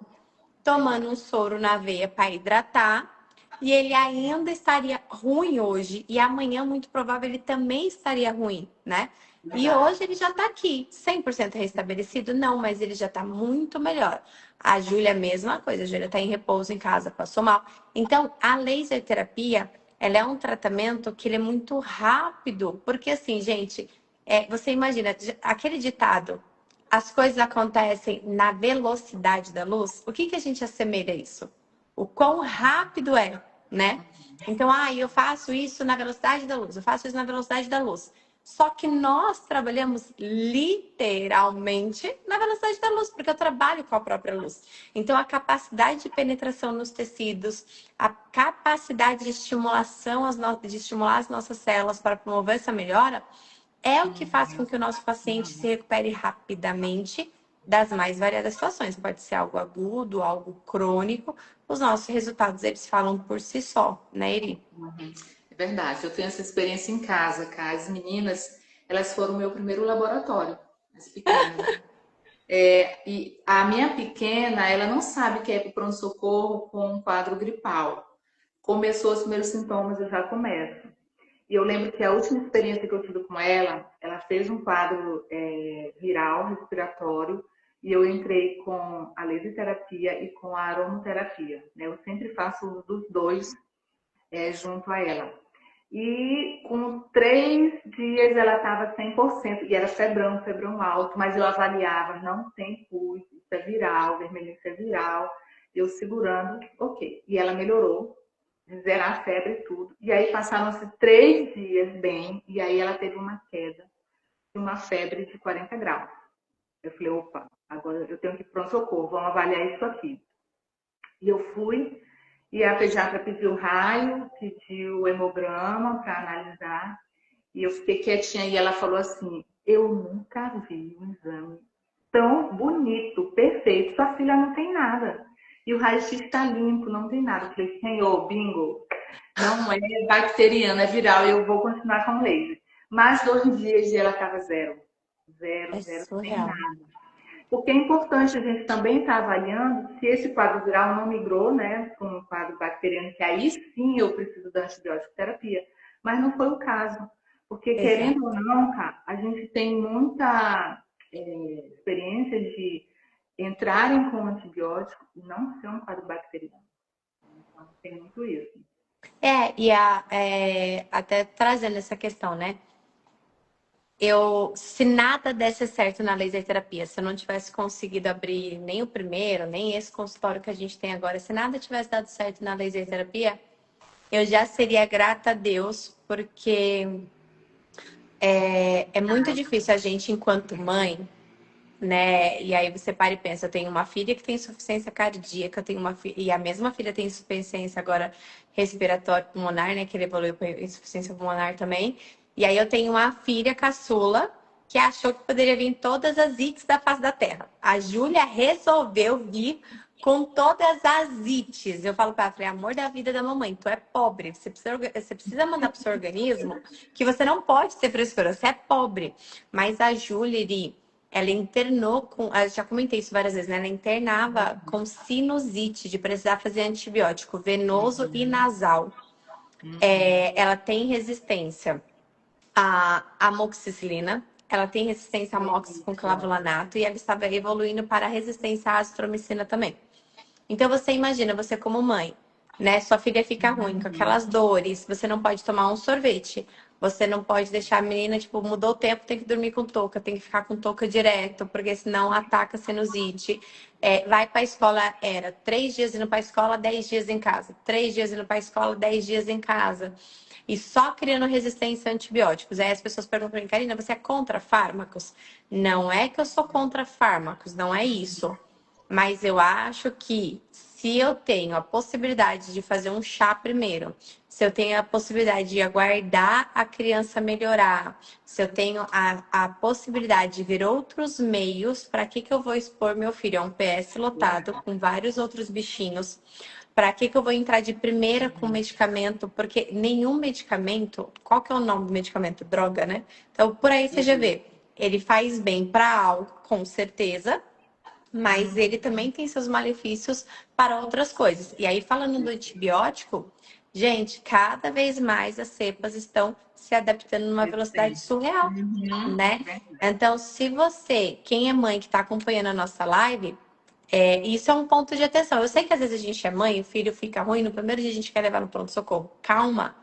tomando um soro na veia para hidratar, e ele ainda estaria ruim hoje, e amanhã, muito provável, ele também estaria ruim, né? E Verdade. hoje ele já está aqui, 100% restabelecido? Não, mas ele já está muito melhor. A Júlia, a mesma coisa, a Júlia está em repouso em casa, passou mal. Então, a laser terapia, ela é um tratamento que ele é muito rápido, porque assim, gente, você imagina, aquele ditado, as coisas acontecem na velocidade da luz, o que a gente assemelha a isso? O quão rápido é, né? Então, eu faço isso na velocidade da luz, eu faço isso na velocidade da luz. Só que nós trabalhamos literalmente na velocidade da luz, porque eu trabalho com a própria luz. Então, a capacidade de penetração nos tecidos, a capacidade de estimulação, de estimular as nossas células para promover essa melhora, é o que faz com que o nosso paciente se recupere rapidamente das mais variadas situações. Pode ser algo agudo, algo crônico. Os nossos resultados, eles falam por si só, né, Eri? É verdade. Eu tenho essa experiência em casa, cara. As meninas, elas foram o meu primeiro laboratório, as pequenas. E a minha pequena, ela não sabe que é para o pronto-socorro com um quadro gripal. Começou os primeiros sintomas, eu já começo. E eu lembro que a última experiência que eu tive com ela, ela fez um quadro viral, respiratório, e eu entrei com a laserterapia e com a aromoterapia, né? Eu sempre faço uso dos dois junto a ela. E com 3 dias ela estava 100%, e era febrão alto, mas eu avaliava, não tem pus, isso é viral, vermelhice é viral. eu segurando, ok. E ela melhorou, de zerar a febre e tudo. E aí passaram-se 3 dias bem, e aí ela teve uma queda, uma febre de 40 graus. Eu falei, opa, agora eu tenho que ir para o socorro, vamos avaliar isso aqui. E eu fui, e a pediatra pediu raio, pediu hemograma para analisar, e eu fiquei quietinha, e ela falou assim, eu nunca vi um exame tão bonito, perfeito, sua filha não tem nada. E o raio-x está limpo, não tem nada. Eu falei, senhor, bingo, não é bacteriana, é viral, e eu vou continuar com laser. Mais 2 dias e ela estava zero. Zero, É zero, sem surreal. nada. Porque é importante a gente também estar avaliando se esse quadro viral não migrou, né, para um quadro bacteriano, que aí sim eu preciso da antibiótico terapia. Mas não foi o caso. Porque, Exato. querendo ou não, cara, a gente tem muita experiência de entrarem com antibiótico e não ser um quadro bacteriano. Então, tem muito isso. Até trazendo essa questão, né? Se nada desse certo na laser terapia, se eu não tivesse conseguido abrir nem o primeiro, nem esse consultório que a gente tem agora, se nada tivesse dado certo na laser terapia, eu já seria grata a Deus, porque é muito difícil a gente, enquanto mãe, né? E aí você para e pensa, eu tenho uma filha que tem insuficiência cardíaca, eu tenho e a mesma filha tem insuficiência agora respiratória pulmonar, né? Que ele evoluiu para insuficiência pulmonar também. E aí eu tenho uma filha caçula que achou que poderia vir todas as ites da face da terra. A Júlia resolveu vir com todas as ites. Eu falo para ela, falei, amor da vida da mamãe, tu é pobre, você precisa mandar pro seu organismo que você não pode ter frescura, você é pobre. Mas a Júlia, ela internou com. Eu já comentei isso várias vezes, né? Ela internava com sinusite, de precisar fazer antibiótico venoso e nasal. Ela tem resistência à amoxicilina, ela tem resistência a mox com clavulanato e ela estava evoluindo para resistência à azitromicina também. Então você imagina, você como mãe, né? Sua filha fica ruim com aquelas dores, você não pode tomar um sorvete. Você não pode deixar a menina, tipo, mudou o tempo, tem que dormir com touca, tem que ficar com touca direto, porque senão ataca a sinusite. Vai para a escola, era 3 dias indo para a escola, 10 dias em casa. 3 dias indo para a escola, 10 dias em casa. E só criando resistência a antibióticos. Aí as pessoas perguntam para mim, Karina, você é contra fármacos? Não é que eu sou contra fármacos, não é isso. Mas eu acho que se eu tenho a possibilidade de fazer um chá primeiro, se eu tenho a possibilidade de aguardar a criança melhorar, se eu tenho a possibilidade de ver outros meios, para que eu vou expor meu filho a um PS lotado com vários outros bichinhos? Para que eu vou entrar de primeira com medicamento? Porque nenhum medicamento, qual que é o nome do medicamento? Droga, né? Então, por aí você já vê. Ele faz bem para algo, com certeza, mas ele também tem seus malefícios para outras coisas. E aí, falando do antibiótico, gente, cada vez mais as cepas estão se adaptando numa velocidade surreal, né? Então, se você, quem é mãe que está acompanhando a nossa live, isso é um ponto de atenção. Eu sei que às vezes a gente é mãe, o filho fica ruim, no primeiro dia a gente quer levar no pronto-socorro. Calma,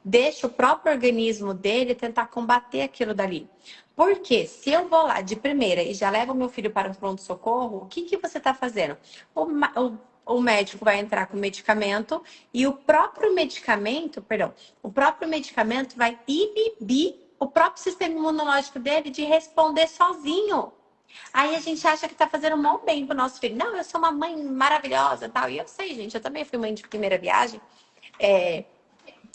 deixa o próprio organismo dele tentar combater aquilo dali. Porque se eu vou lá de primeira e já levo meu filho para o pronto-socorro, o que, que você está fazendo? O médico vai entrar com medicamento e o próprio medicamento vai inibir o próprio sistema imunológico dele de responder sozinho. Aí a gente acha que tá fazendo mal bem pro nosso filho. Não, eu sou uma mãe maravilhosa, tal. E eu sei, gente, eu também fui mãe de primeira viagem. É,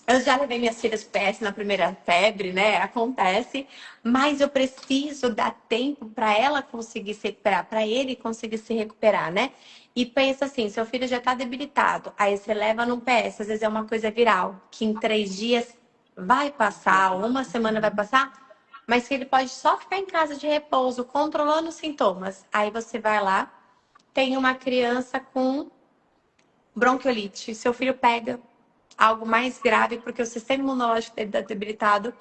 eu já levei minhas filhas pro PS na primeira febre, né? Acontece, mas eu preciso dar tempo para ela conseguir se recuperar, para ele conseguir se recuperar, né? E pensa assim, seu filho já tá debilitado, aí você leva no PS, às vezes é uma coisa viral, que em 3 dias vai passar, ou uma semana vai passar, mas que ele pode só ficar em casa de repouso, controlando os sintomas. Aí você vai lá, tem uma criança com bronquiolite, seu filho pega algo mais grave, porque o sistema imunológico dele está debilitado.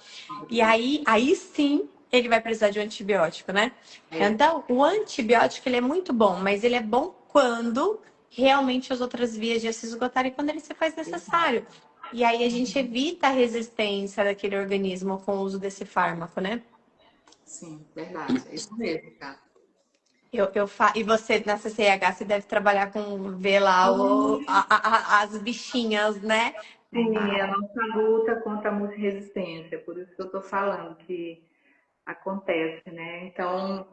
E aí sim ele vai precisar de um antibiótico, né? Então, o antibiótico ele é muito bom, mas ele é bom quando realmente as outras vias já se esgotarem, quando ele se faz necessário. E aí a gente evita a resistência daquele organismo com o uso desse fármaco, né? Sim, verdade. É isso mesmo, cara. E você na CCIH, você deve trabalhar com ver lá as bichinhas, né? Sim, é a nossa luta contra a multiresistência, por isso que eu estou falando que acontece, né? Então,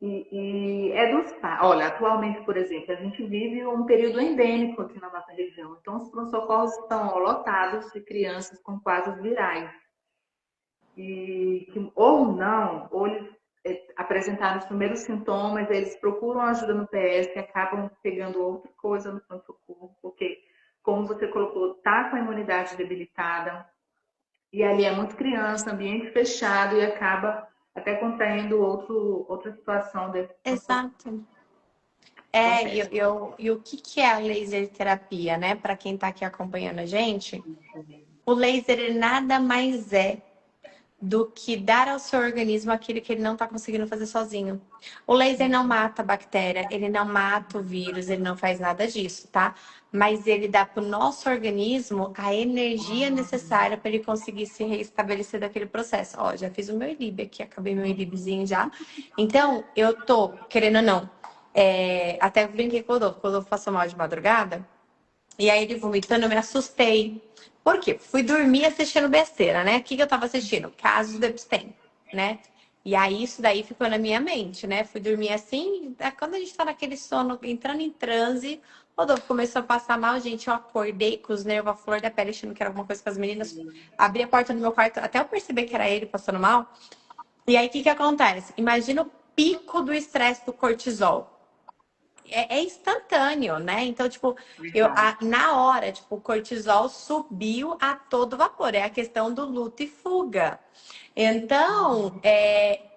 e é dos pais. Olha, atualmente, por exemplo, a gente vive um período endêmico aqui na nossa região. Então, os pronto-socorros estão ó, lotados de crianças com quadros virais. E que, ou não, ou eles apresentaram os primeiros sintomas, eles procuram ajuda no PS e acabam pegando outra coisa no pronto-socorro, porque, como você colocou, tá com a imunidade debilitada, e ali é muito criança, ambiente fechado, e acaba até contraindo outra situação desse pronto-socorro. Exato. É, Acontece. e o que que é a laser terapia, né? Para quem está aqui acompanhando a gente, o laser ele nada mais é do que dar ao seu organismo aquilo que ele não está conseguindo fazer sozinho. O laser não mata a bactéria, ele não mata o vírus, ele não faz nada disso, tá? Mas ele dá para o nosso organismo a energia necessária para ele conseguir se reestabelecer daquele processo. Ó, já fiz o meu ILIB aqui, acabei meu ILIBzinho já. Então, eu tô, querendo ou não, até brinquei com o Rodolfo, quando eu passou mal de madrugada, e aí ele vomitando, eu me assustei. Por quê? Fui dormir assistindo besteira, né? O que eu tava assistindo? Casos do Epstein, né? E aí isso daí ficou na minha mente, né? Fui dormir assim, quando a gente tá naquele sono, entrando em transe, o Rodolfo começou a passar mal, gente. Eu acordei com os nervos à flor da pele, achando que era alguma coisa com as meninas. Abri a porta do meu quarto, até eu perceber que era ele passando mal. E aí o que acontece? Imagina o pico do estresse do cortisol. É instantâneo, né? Então, tipo, na hora, tipo, o cortisol subiu a todo vapor. É a questão do luta e fuga. Então,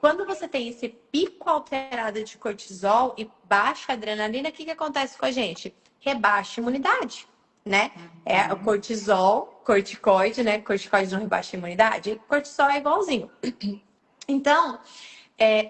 quando você tem esse pico alterado de cortisol e baixa adrenalina, o que acontece com a gente? Rebaixa a imunidade, né? É o cortisol, corticoide, né? Corticoide não rebaixa a imunidade. Cortisol é igualzinho. Então,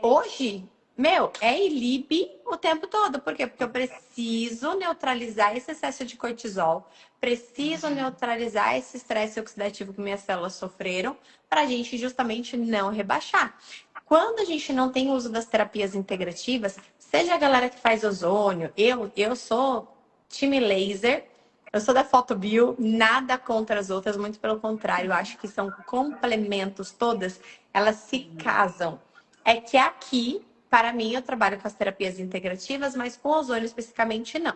hoje, meu, é ILIB o tempo todo. Por quê? Porque eu preciso neutralizar esse excesso de cortisol, preciso neutralizar esse estresse oxidativo que minhas células sofreram, para a gente justamente não rebaixar. Quando a gente não tem uso das terapias integrativas, seja a galera que faz ozônio, eu sou time laser, eu sou da Photobio, nada contra as outras, muito pelo contrário, eu acho que são complementos todas, elas se casam. É que aqui, para mim, eu trabalho com as terapias integrativas, mas com ozônio especificamente não.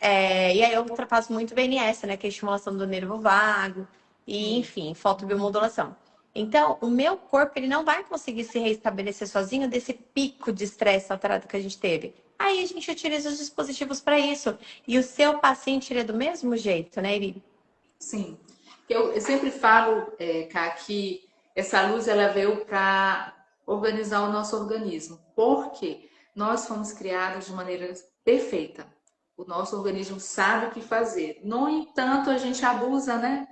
E aí eu faço muito BNS, né? Que é a estimulação do nervo vago, e enfim, fotobiomodulação. Então, o meu corpo ele não vai conseguir se reestabelecer sozinho desse pico de estresse alterado que a gente teve. Aí a gente utiliza os dispositivos para isso. E o seu paciente ele é do mesmo jeito, né, Iri? Sim. Eu sempre falo, Ká, que essa luz ela veio para organizar o nosso organismo, porque nós fomos criados de maneira perfeita. O nosso organismo sabe o que fazer. No entanto, a gente abusa, né?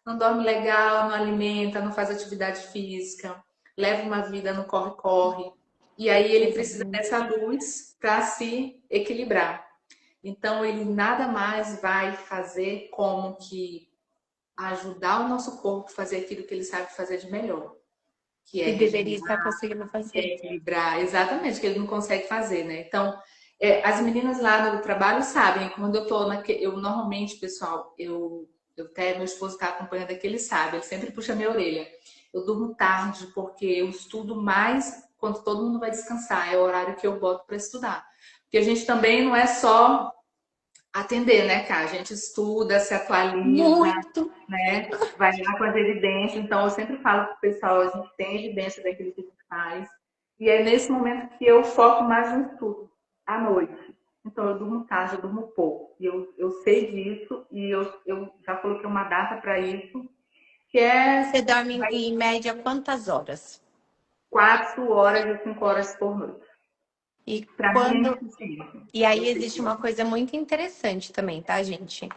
Não dorme legal, não alimenta, não faz atividade física, leva uma vida no corre-corre. E aí ele precisa dessa luz para se equilibrar. Então, ele nada mais vai fazer como que ajudar o nosso corpo a fazer aquilo que ele sabe fazer de melhor, que é Que deveria regenerar, estar conseguindo fazer. equilibrar, exatamente, que ele não consegue fazer, né? Então, as meninas lá no trabalho sabem, quando eu tô eu normalmente, pessoal, eu até meu esposo está acompanhando aqui, ele sabe, ele sempre puxa minha orelha. Eu durmo tarde porque eu estudo mais quando todo mundo vai descansar, é o horário que eu boto para estudar. Porque a gente também não é só atender, né, cara? A gente estuda, se atualiza, Muito. né? Vai lá com as evidências. Então, eu sempre falo para o pessoal, a gente tem evidência daquilo que a gente faz. E é nesse momento que eu foco mais no estudo, à noite. Então, eu durmo tarde, eu durmo pouco. E eu sei disso e eu já coloquei uma data para isso, que é Você dorme em média quantas horas? 4 horas e 5 horas por noite. E Para mim é quando insuficiente. E Eu aí sei existe uma disso. coisa muito interessante também, tá, gente?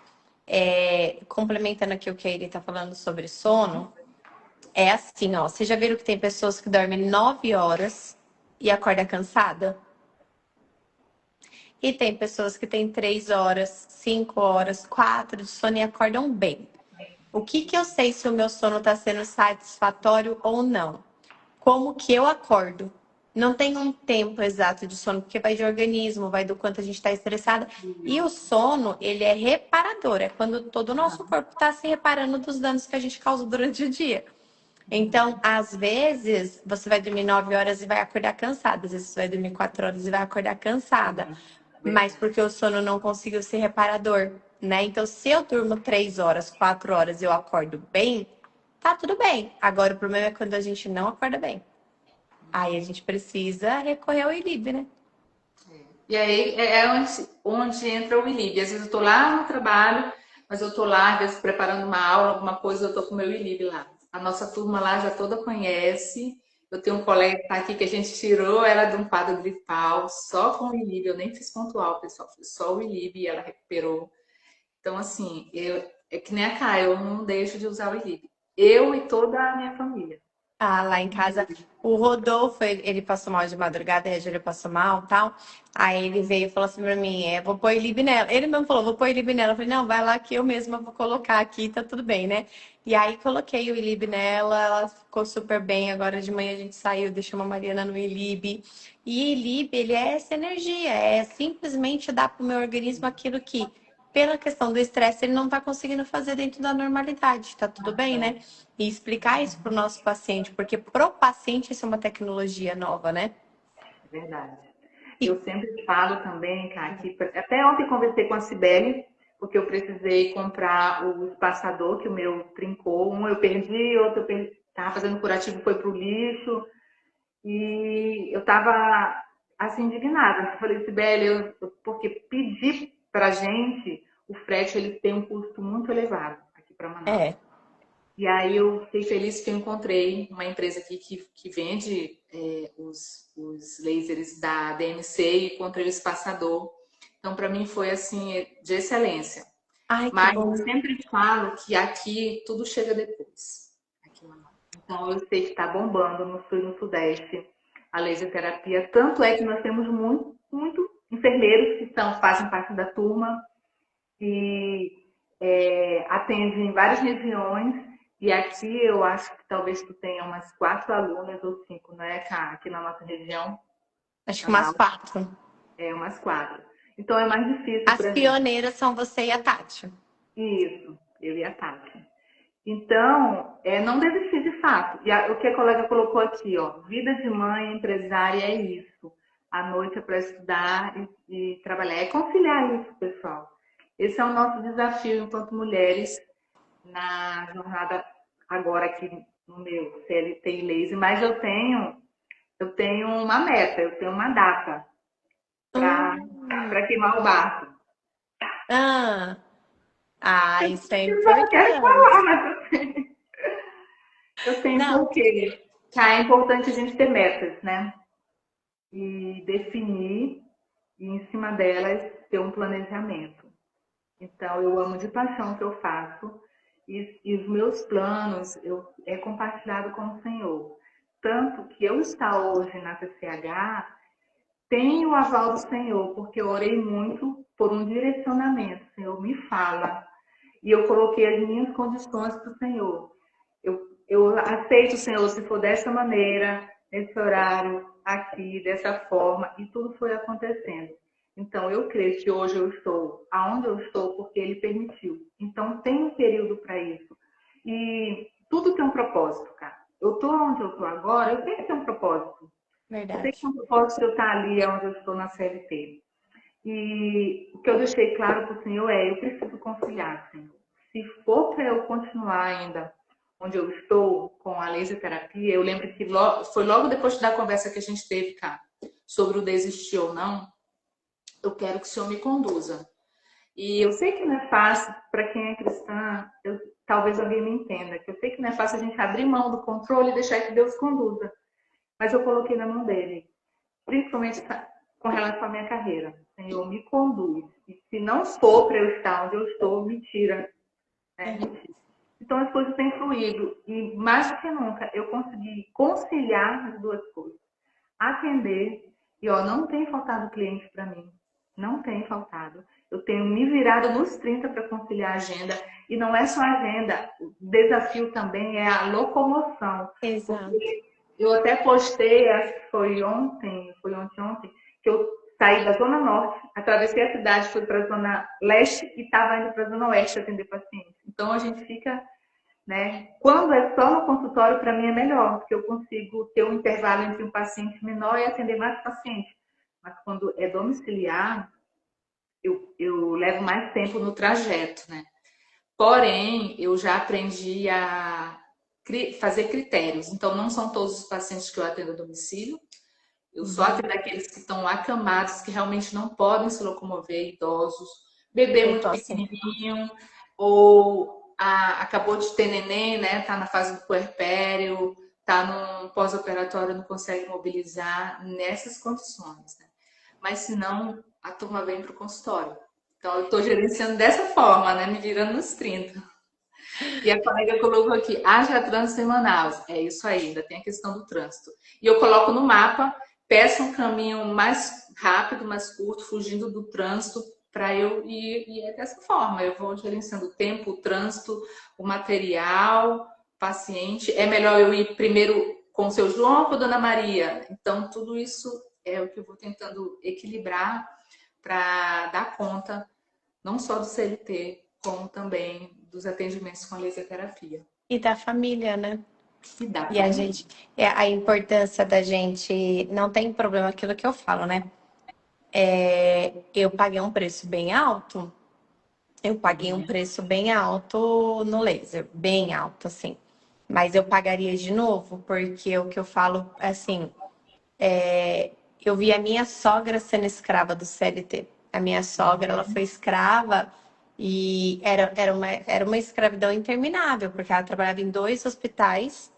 Complementando aqui o que ele tá falando sobre sono, é assim, ó. Vocês já viram que tem pessoas que dormem 9 horas e acorda cansada? E tem pessoas que têm 3 horas, 5 horas, 4 de sono e acordam bem. O que que eu sei se o meu sono tá sendo satisfatório ou não? Como que eu acordo? Não tem um tempo exato de sono, porque vai de organismo, vai do quanto a gente está estressada. E o sono, ele é reparador, é quando todo o nosso corpo está se reparando dos danos que a gente causou durante o dia. Então, às vezes, você vai dormir 9 horas e vai acordar cansada. Às vezes, você vai dormir 4 horas e vai acordar cansada. Mas porque o sono não conseguiu ser reparador, né? Então, se eu durmo 3 horas, 4 horas e eu acordo bem, tá tudo bem. Agora, o problema é quando a gente não acorda bem. Aí a gente precisa recorrer ao ILIB, né? E aí é onde entra o ILIB. Às vezes eu estou lá no trabalho, mas eu estou lá, às vezes, preparando uma aula, alguma coisa, eu estou com o meu ILIB lá. A nossa turma lá já toda conhece. Eu tenho um colega que está aqui que a gente tirou ela de um quadro gripal só com o ILIB. Eu nem fiz pontual, pessoal, fiz só o ILIB e ela recuperou. Então, assim, é que nem a Cá, eu não deixo de usar o ILIB. Eu e toda a minha família. Ah, lá em casa, o Rodolfo, ele passou mal de madrugada, a Júlia passou mal e tal. Aí ele veio e falou assim pra mim, vou pôr ILIB nela. Ele mesmo falou, vou pôr ILIB nela. Eu falei, não, vai lá que eu mesma vou colocar aqui, tá tudo bem, né? E aí coloquei o ILIB nela, ela ficou super bem. Agora de manhã a gente saiu, deixamos a Mariana no ILIB. E ILIB, ele é essa energia, é simplesmente dar pro meu organismo aquilo que, pela questão do estresse, ele não tá conseguindo fazer dentro da normalidade, tá tudo bem, né? E explicar isso para o nosso paciente, porque pro paciente isso é uma tecnologia nova, né? É verdade. E, Eu sempre falo também, cara, que até ontem conversei com a Cibele, porque eu precisei comprar o espaçador, que o meu trincou. Um eu perdi, outro eu estava fazendo curativo, foi pro lixo. E eu estava assim indignada. Eu falei, Sibeli, porque pedir para gente, o frete ele tem um custo muito elevado aqui para Manaus. é, E aí eu fiquei feliz que eu encontrei uma empresa aqui que vende os lasers da DMC e encontrei o espaçador. Então, para mim foi assim de excelência. ai, que Mas bom. eu sempre falo que aqui tudo chega depois. Aqui em Manaus. Então, eu sei que está bombando no sul e no sudeste a laser terapia. Tanto é que nós temos muito enfermeiros que fazem parte da turma e atendem em várias regiões. E aqui eu acho que talvez tu tenha umas 4 alunas ou 5, não é, Cá? Aqui na nossa região, Acho que umas Manaus, 4. umas 4. Então é mais difícil As para a gente. pioneiras são você e a Tati. Isso, eu e a Tati. Então, não desistir de fato. E o que a colega colocou aqui, ó, vida de mãe, empresária é isso. A noite é para estudar e trabalhar. É conciliar isso, pessoal. Esse é o nosso desafio enquanto mulheres na jornada agora aqui no meu CLT e Laser, mas eu tenho uma meta, eu tenho uma data Hum, para queimar o barco. ah, isso é Eu só não quero importante. falar, mas eu tenho Não, porque é importante a gente ter metas, né? E definir e em cima delas ter um planejamento. Então eu amo de paixão o que eu faço e os meus planos é compartilhado com o Senhor. Tanto que eu estar hoje na CCH tenho o aval do Senhor, porque eu orei muito por um direcionamento. O Senhor me fala. E eu coloquei as minhas condições para o Senhor. Eu aceito, Senhor, se for dessa maneira, nesse horário, aqui, dessa forma, e tudo foi acontecendo. Então, eu creio que hoje eu estou aonde eu estou porque Ele permitiu. Então, tem um período para isso. E tudo tem um propósito, cara. Eu estou onde eu estou agora, eu sei que tem um propósito. Eu sei que tem verdade. um propósito de eu estar ali onde eu estou na CLT. E o que eu deixei claro para o Senhor eu preciso conciliar, Senhor. Se for para eu continuar ainda onde eu estou com a laser terapia, eu lembro que foi logo depois da conversa que a gente teve, cara, sobre o desistir ou não, eu quero que o Senhor me conduza. E eu sei que não é fácil para quem é cristã, talvez alguém me entenda, que eu sei que não é fácil a gente abrir mão do controle e deixar que Deus conduza. Mas eu coloquei na mão dele, principalmente com relação à minha carreira. Senhor, me conduz. E se não for para eu estar onde eu estou, me tira. Né? Me tira. Então as coisas têm fluído. E mais do que nunca, eu consegui conciliar as duas coisas. Atender. E não tem faltado cliente para mim. Não tem faltado. Eu tenho me virado nos 30 para conciliar a agenda. E não é só a agenda. O desafio também é a locomoção. Exato. Porque Eu até postei, acho que foi ontem, que eu saí da Zona Norte, atravessei a cidade, fui para a Zona Leste e estava indo para a Zona Oeste atender pacientes. Então a gente fica, né? Quando é só no consultório, para mim é melhor, porque eu consigo ter um intervalo entre um paciente menor e atender mais pacientes. Mas quando é domiciliar, eu levo mais tempo no trajeto, né? Porém, eu já aprendi a fazer critérios. Então, não são todos os pacientes que eu atendo a domicílio. Eu só Uhum. atendo aqueles que estão acamados, que realmente não podem se locomover, idosos, bebê Eu tô muito assim. pequenininho, ou acabou de ter neném, né? Tá na fase do puerpério, tá num pós-operatório, não consegue mobilizar nessas condições, né? Mas se não, a turma vem para o consultório. Então, eu estou gerenciando dessa forma, né? Me virando nos 30. E a colega colocou aqui, haja trânsito em Manaus. É isso aí, ainda tem a questão do trânsito. E eu coloco no mapa, peço um caminho mais rápido, mais curto, fugindo do trânsito, para eu ir. E é dessa forma, eu vou gerenciando o tempo, o trânsito, o material, paciente. É melhor eu ir primeiro com o seu João ou com a Dona Maria? Então, tudo isso é o que eu vou tentando equilibrar para dar conta não só do CLT, como também dos atendimentos com a laser terapia. E da família, né? E da E a família. gente, é a importância da gente, não tem problema aquilo que eu falo, né? Eu paguei um preço bem alto. Eu paguei um Uhum. preço bem alto no laser, bem alto, assim. Mas eu pagaria de novo, porque o que eu falo, assim, eu vi a minha sogra sendo escrava do CLT. A minha sogra, ela foi escrava e era uma escravidão interminável, porque ela trabalhava em 2 hospitais.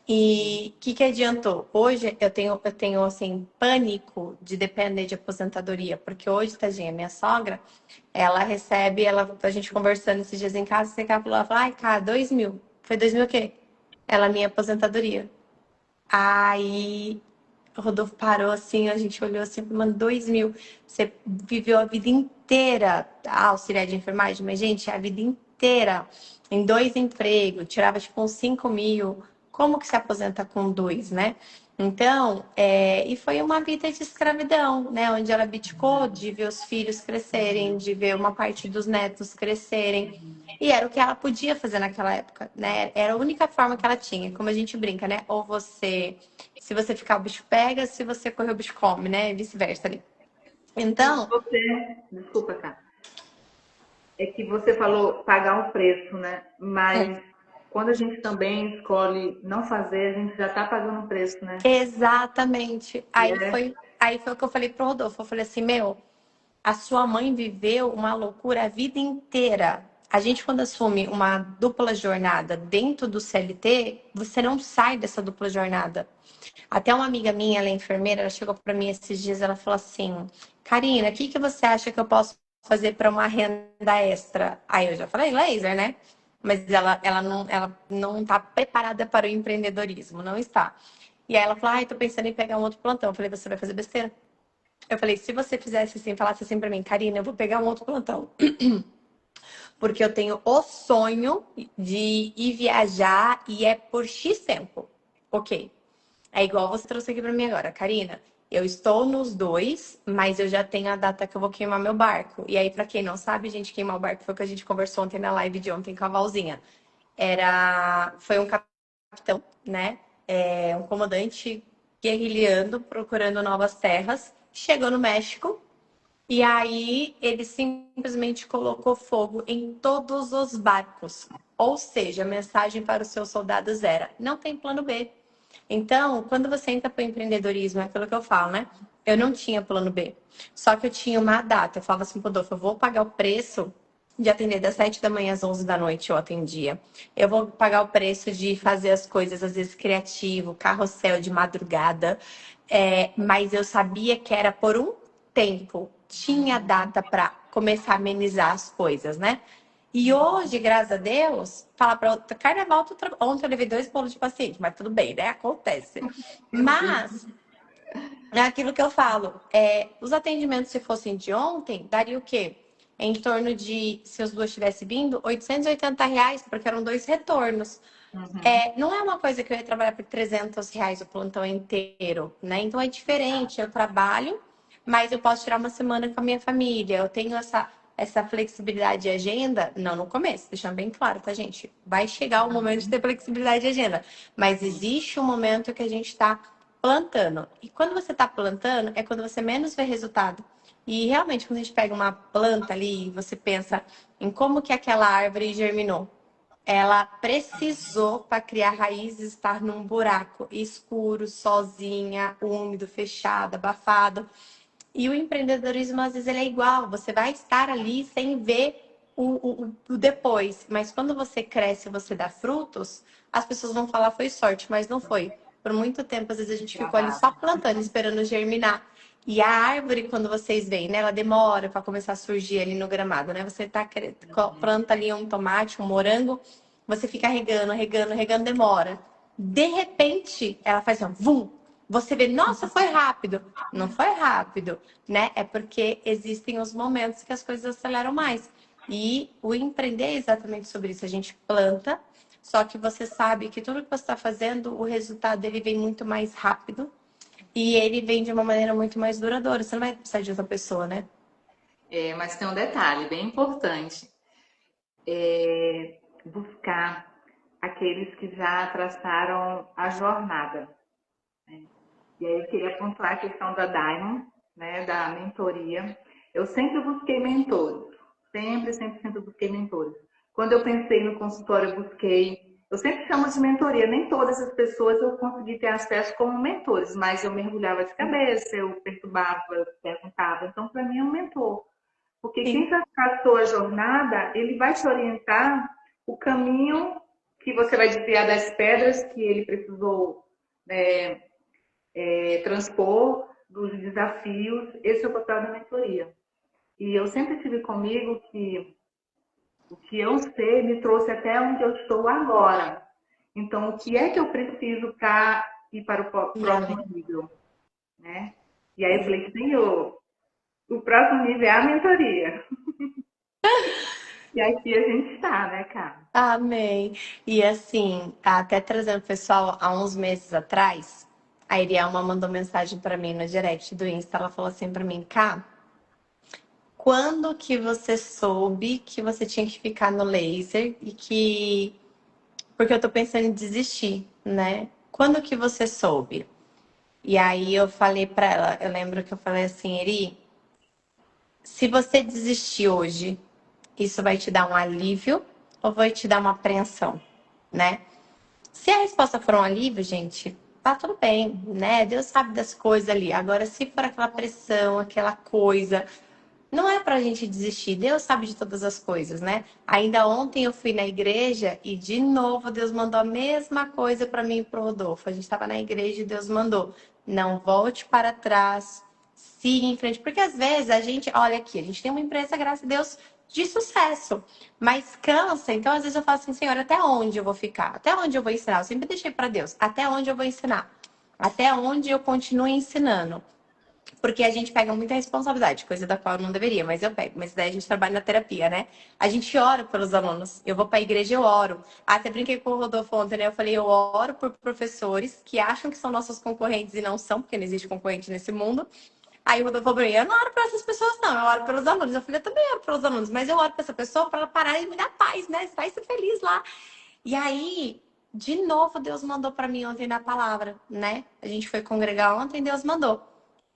E o que adiantou? Hoje eu tenho assim, pânico de depender de aposentadoria, porque hoje, tadinha, minha sogra, ela recebe, a gente conversando esses dias em casa, você falou, ela fala, ai, cara, 2.000. Foi 2.000 o quê? Ela, minha aposentadoria. Aí o Rodolfo parou assim, a gente olhou assim, mano, 2.000. Você viveu a vida inteira, auxiliar de enfermagem, mas, gente, a vida inteira em 2 empregos, tirava tipo uns 5.000. Como que se aposenta com 2, né? Então, e foi uma vida de escravidão, né? Onde ela abdicou de ver os filhos crescerem, de ver uma parte dos netos crescerem. E era o que ela podia fazer naquela época, né? Era a única forma que ela tinha, como a gente brinca, né? Ou você, se você ficar, o bicho pega, se você correr, o bicho come, né? E vice-versa ali. E se Então, você, desculpa, tá? É que você falou pagar um preço, né? Mas quando a gente também escolhe não fazer, a gente já está pagando um preço, né? exatamente. E Aí foi o que eu falei pro Rodolfo. Eu falei assim, meu, a sua mãe viveu uma loucura a vida inteira. A gente, quando assume uma dupla jornada dentro do CLT, você não sai dessa dupla jornada. Até uma amiga minha, ela é enfermeira, ela chegou para mim esses dias, ela falou assim, Karina, o que que você acha que eu posso fazer para uma renda extra? Aí eu já falei, laser, né? Mas ela não tá preparada para o empreendedorismo, não está. E aí ela falou, ai, tô pensando em pegar um outro plantão. Eu falei, você vai fazer besteira? Eu falei, se você fizesse assim, falasse assim para mim, Karina, eu vou pegar um outro plantão. Porque eu tenho o sonho de ir viajar e é por X tempo. Ok. É igual você trouxe aqui para mim agora, Karina. Eu estou nos dois, mas eu já tenho a data que eu vou queimar meu barco. E aí, para quem não sabe, gente, queimar o barco foi o que a gente conversou ontem na live de ontem com a Valzinha. Foi um capitão, né? Um comandante guerrilhando, procurando novas terras. Chegou no México e aí ele simplesmente colocou fogo em todos os barcos. Ou seja, a mensagem para os seus soldados era: não tem plano B. Então, quando você entra para o empreendedorismo, é aquilo que eu falo, né? Eu não tinha plano B. Só que eu tinha uma data. Eu falava assim, Rodolfo, eu vou pagar o preço de atender das 7 da manhã às 11 da noite, eu atendia. Eu vou pagar o preço de fazer as coisas, às vezes, criativo, carrossel de madrugada. Mas eu sabia que era por um tempo. Tinha data para começar a amenizar as coisas, né? E hoje, graças a Deus, fala para outra, carnaval, ontem eu levei 2 bolos de paciente, mas tudo bem, né? Acontece. Mas é aquilo que eu falo. Os atendimentos, se fossem de ontem, daria o quê? em torno de, se os duas tivessem vindo, R$ 880, porque eram 2 retornos. Uhum. Não é uma coisa que eu ia trabalhar por R$ 300 o plantão inteiro, né? Então é diferente, eu trabalho, mas eu posso tirar uma semana com a minha família. Eu tenho essa flexibilidade de agenda, não no começo, deixando bem claro, tá, gente? Vai chegar o momento de ter flexibilidade de agenda, mas existe um momento que a gente está plantando. E quando você está plantando, é quando você menos vê resultado. E realmente, quando a gente pega uma planta ali, você pensa em como que aquela árvore germinou. Ela precisou, para criar raízes, estar num buraco escuro, sozinha, úmido, fechado, abafado. E o empreendedorismo, às vezes, ele é igual. Você vai estar ali sem ver o depois. Mas quando você cresce e você dá frutos, as pessoas vão falar foi sorte, mas não foi. Por muito tempo, às vezes, a gente ficou ali só Trabalho. plantando, esperando germinar. E a árvore, quando vocês veem, né, ela demora para começar a surgir ali no gramado, né? Você planta ali um tomate, um morango, você fica regando, regando, regando, demora. De repente, ela faz um vum. Você vê, nossa, foi rápido. Não foi rápido, né? É porque existem os momentos que as coisas aceleram mais. E o empreender é exatamente sobre isso. A gente planta, só que você sabe que tudo que você está fazendo, o resultado dele vem muito mais rápido e ele vem de uma maneira muito mais duradoura. Você não vai precisar de outra pessoa, né? Mas tem um detalhe bem importante: buscar aqueles que já traçaram a jornada. E aí eu queria pontuar a questão da Diamond, né, da mentoria. Eu sempre busquei mentores, sempre busquei mentores. Quando eu pensei no consultório, eu busquei. Eu sempre chamo de mentoria, nem todas as pessoas eu consegui ter acesso como mentores, mas eu mergulhava de cabeça, eu perturbava, eu perguntava. Então, para mim, é um mentor. Porque quem Sim. já traçou a jornada, ele vai te orientar o caminho que você vai desviar das pedras que ele precisou, né, transpor, dos desafios. Esse é o papel da mentoria. E eu sempre tive comigo que o que eu sei me trouxe até onde eu estou agora. Então, o que é que eu preciso para ir para o E próximo além. nível, né? E aí eu falei, Senhor, o próximo nível é a mentoria. E aqui a gente está, né, cara? Amém. E assim, até trazendo o pessoal, há uns meses atrás, a Irielma mandou mensagem para mim no direct do Insta. Ela falou assim para mim, Cá, quando que você soube que você tinha que ficar no laser e que... Porque eu tô pensando em desistir, né? Quando que você soube? E aí eu falei para ela, eu lembro que eu falei assim, Eri, se você desistir hoje, isso vai te dar um alívio ou vai te dar uma apreensão, né? Se a resposta for um alívio, gente, tá tudo bem, né? Deus sabe das coisas ali. Agora, se for aquela pressão, aquela coisa, não é pra gente desistir. Deus sabe de todas as coisas, né? Ainda ontem eu fui na igreja e de novo Deus mandou a mesma coisa pra mim e pro Rodolfo. A gente tava na igreja e Deus mandou: não volte para trás, siga em frente. Porque às vezes a gente, olha aqui, a gente tem uma empresa, graças a Deus, de sucesso, mas cansa. Então, às vezes eu falo assim, Senhor, até onde eu vou ficar? Até onde eu vou ensinar? Eu sempre deixei para Deus, até onde eu vou ensinar? Até onde eu continuo ensinando? Porque a gente pega muita responsabilidade, coisa da qual eu não deveria, mas eu pego. Mas daí a gente trabalha na terapia, né? A gente ora pelos alunos. Eu vou pra igreja, eu oro. Até brinquei com o Rodolfo ontem, né? Eu falei, eu oro por professores que acham que são nossos concorrentes e não são, porque não existe concorrente nesse mundo. Aí o Rodolfo falou pra mim, eu não oro pra essas pessoas, não, eu oro pelos alunos. Eu falei, eu também oro pelos alunos, mas eu oro pra essa pessoa pra ela parar e me dar paz, né? Vai ser feliz lá. E aí, de novo, Deus mandou pra mim ontem na palavra, né? A gente foi congregar ontem, Deus mandou.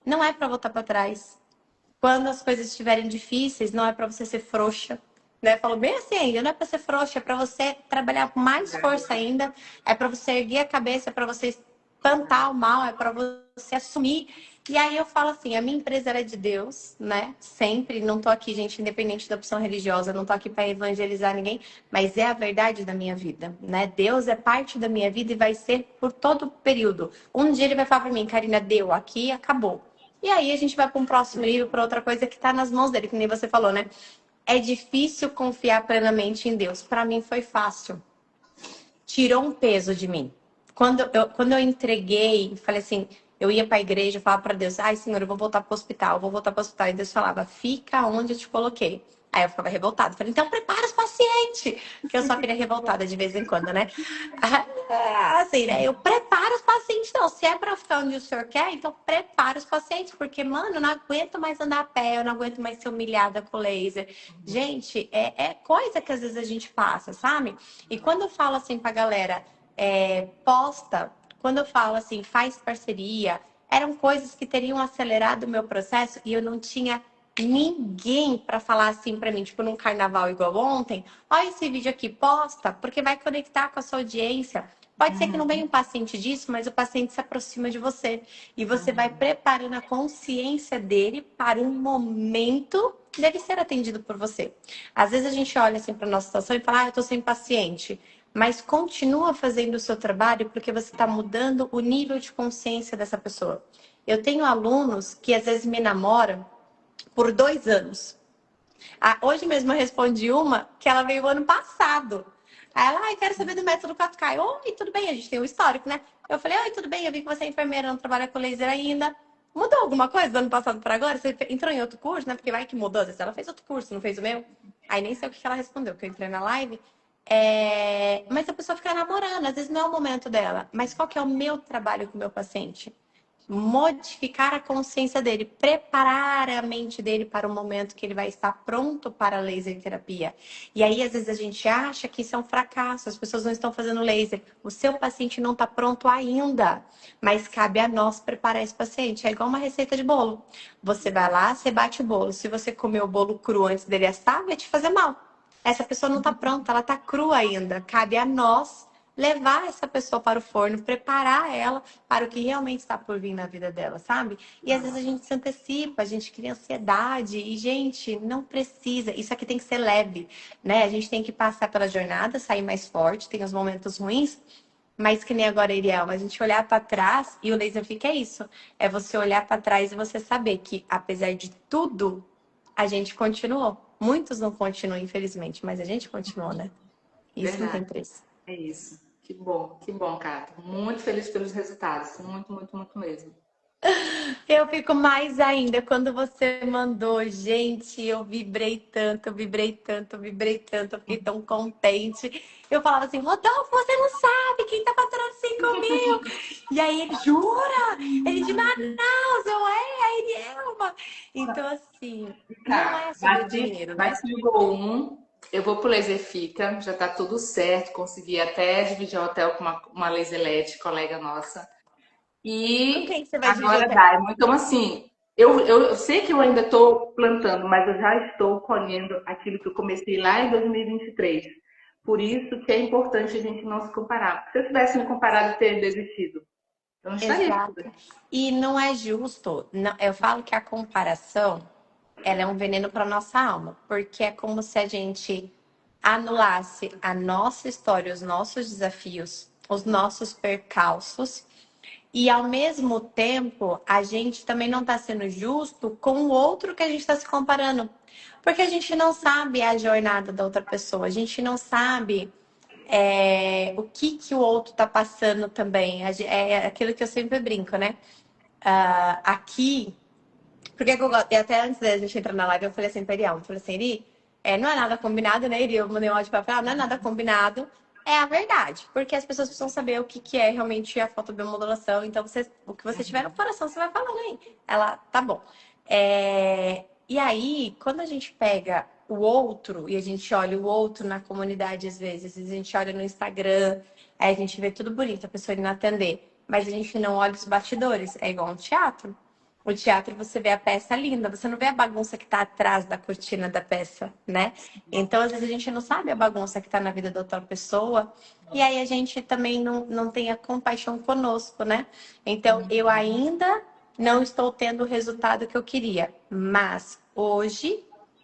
Não é pra voltar pra trás. Quando as coisas estiverem difíceis, não é pra você ser frouxa. Né? Falou bem assim ainda, não é pra ser frouxa, é pra você trabalhar com mais força ainda, é pra você erguer a cabeça, é pra você espantar o mal, é pra você assumir. E aí eu falo assim, a minha empresa era de Deus, né? Sempre, não tô aqui, gente, independente da opção religiosa, não tô aqui para evangelizar ninguém, mas é a verdade da minha vida, né? Deus é parte da minha vida e vai ser por todo o período. Um dia ele vai falar para mim, Karina, deu aqui, acabou. E aí a gente vai para um próximo nível, para outra coisa que está nas mãos dele, que nem você falou, né? É difícil confiar plenamente em Deus. Para mim foi fácil. Tirou um peso de mim. Quando eu entreguei, falei assim, Eu ia pra igreja, eu falava pra Deus, ai, Senhor, eu vou voltar pro hospital, eu vou voltar pro hospital. E Deus falava, fica onde eu te coloquei. Aí eu ficava revoltada. Falei, então prepara os pacientes. Porque eu sou filha revoltada de vez em quando, né? Assim, né? Eu preparo os pacientes. Então, se é pra eu ficar onde o senhor quer, então prepara os pacientes. Porque, mano, eu não aguento mais andar a pé, eu não aguento mais ser humilhada com laser. Gente, é coisa que às vezes a gente passa, sabe? E quando eu falo assim pra galera, posta, quando eu falo assim, faz parceria, eram coisas que teriam acelerado o meu processo e eu não tinha ninguém para falar assim para mim, tipo num carnaval igual ontem, olha esse vídeo aqui, posta, porque vai conectar com a sua audiência. Pode ser que não venha um paciente disso, mas o paciente se aproxima de você e você vai preparando a consciência dele para um momento dele ser atendido por você. Às vezes a gente olha assim para nossa situação e fala, eu tô sem paciente. Mas continua fazendo o seu trabalho porque você está mudando o nível de consciência dessa pessoa. Eu tenho alunos que às vezes me namoram por 2 anos. Hoje mesmo eu respondi uma que ela veio ano passado. Aí ela, quero saber do método 4K. Oi, tudo bem? A gente tem um histórico, né? Eu falei, oi, tudo bem? Eu vi que você é enfermeira, não trabalha com laser ainda. Mudou alguma coisa do ano passado para agora? Você entrou em outro curso, né? Porque vai que mudou. Às vezes ela fez outro curso, não fez o meu. Aí nem sei o que ela respondeu, porque eu entrei na live. Mas a pessoa fica namorando, às vezes não é o momento dela. Mas qual que é o meu trabalho com o meu paciente? Modificar a consciência dele, preparar a mente dele para o momento que ele vai estar pronto para a laser terapia. E aí, às vezes, a gente acha que isso é um fracasso, as pessoas não estão fazendo laser. O seu paciente não está pronto ainda, mas cabe a nós preparar esse paciente. É igual uma receita de bolo. Você vai lá, você bate o bolo. Se você comer o bolo cru antes dele assar, vai te fazer mal. Essa pessoa não está pronta, ela está crua ainda. Cabe a nós levar essa pessoa para o forno, preparar ela para o que realmente está por vir na vida dela, sabe? E às vezes a gente se antecipa, a gente cria ansiedade e, gente, não precisa. Isso aqui tem que ser leve, né? A gente tem que passar pela jornada, sair mais forte, tem os momentos ruins, mas que nem agora, Iriel, a gente olhar para trás e o laser fica isso. É você olhar para trás e você saber que, apesar de tudo, a gente continuou. Muitos não continuam, infelizmente, mas a gente continuou, né? Isso não tem Verdade, preço. é isso. Que bom, cara. Muito feliz pelos resultados. Muito, muito, muito mesmo. Eu fico mais ainda quando você mandou, gente, eu vibrei tanto, eu vibrei tanto, eu vibrei tanto, eu fiquei tão contente. Eu falava assim, Rodolfo, você não sabe quem tá faturando 5.000. E aí ele, jura? Ele de Manaus, a Irielma. Então, assim, não Tá, é sobre o dinheiro, né? bati o gol 1. Eu vou pro Laser Fica, já tá tudo certo. Consegui até dividir o hotel com uma laser LED, colega nossa. Com E quem você vai dividir o agora hotel? dá. Então, assim, eu sei que eu ainda estou plantando, mas eu já estou colhendo aquilo que eu comecei lá em 2023. Por isso que é importante a gente não se comparar. Se eu tivesse me comparado e ter desistido, eu não estaria aqui Exato. hoje. E não é justo. Eu falo que a comparação, ela é um veneno para nossa alma, porque é como se a gente anulasse a nossa história, os nossos desafios, os nossos percalços, e ao mesmo tempo a gente também não está sendo justo com o outro que a gente está se comparando, porque a gente não sabe a jornada da outra pessoa, a gente não sabe o que o outro está passando também. É aquilo que eu sempre brinco, né? Aqui, porque eu gosto, e até antes da gente entrar na live, eu falei assim pra Iriel, eu falei assim, Iri, não é nada combinado, né, Iri? Eu mandei um áudio pra ela, não é nada combinado, é a verdade, porque as pessoas precisam saber o que é realmente a fotobiomodulação, então o que você tiver no coração, você vai falando aí. Ela, tá bom. E aí, quando a gente pega o outro, e a gente olha o outro na comunidade às vezes a gente olha no Instagram, aí a gente vê tudo bonito, a pessoa indo atender, mas a gente não olha os bastidores, é igual um teatro. O teatro você vê a peça linda, você não vê a bagunça que está atrás da cortina da peça, né? Então, às vezes, a gente não sabe a bagunça que está na vida da outra pessoa, e aí a gente também não tem a compaixão conosco, né? Então, eu ainda não estou tendo o resultado que eu queria, mas hoje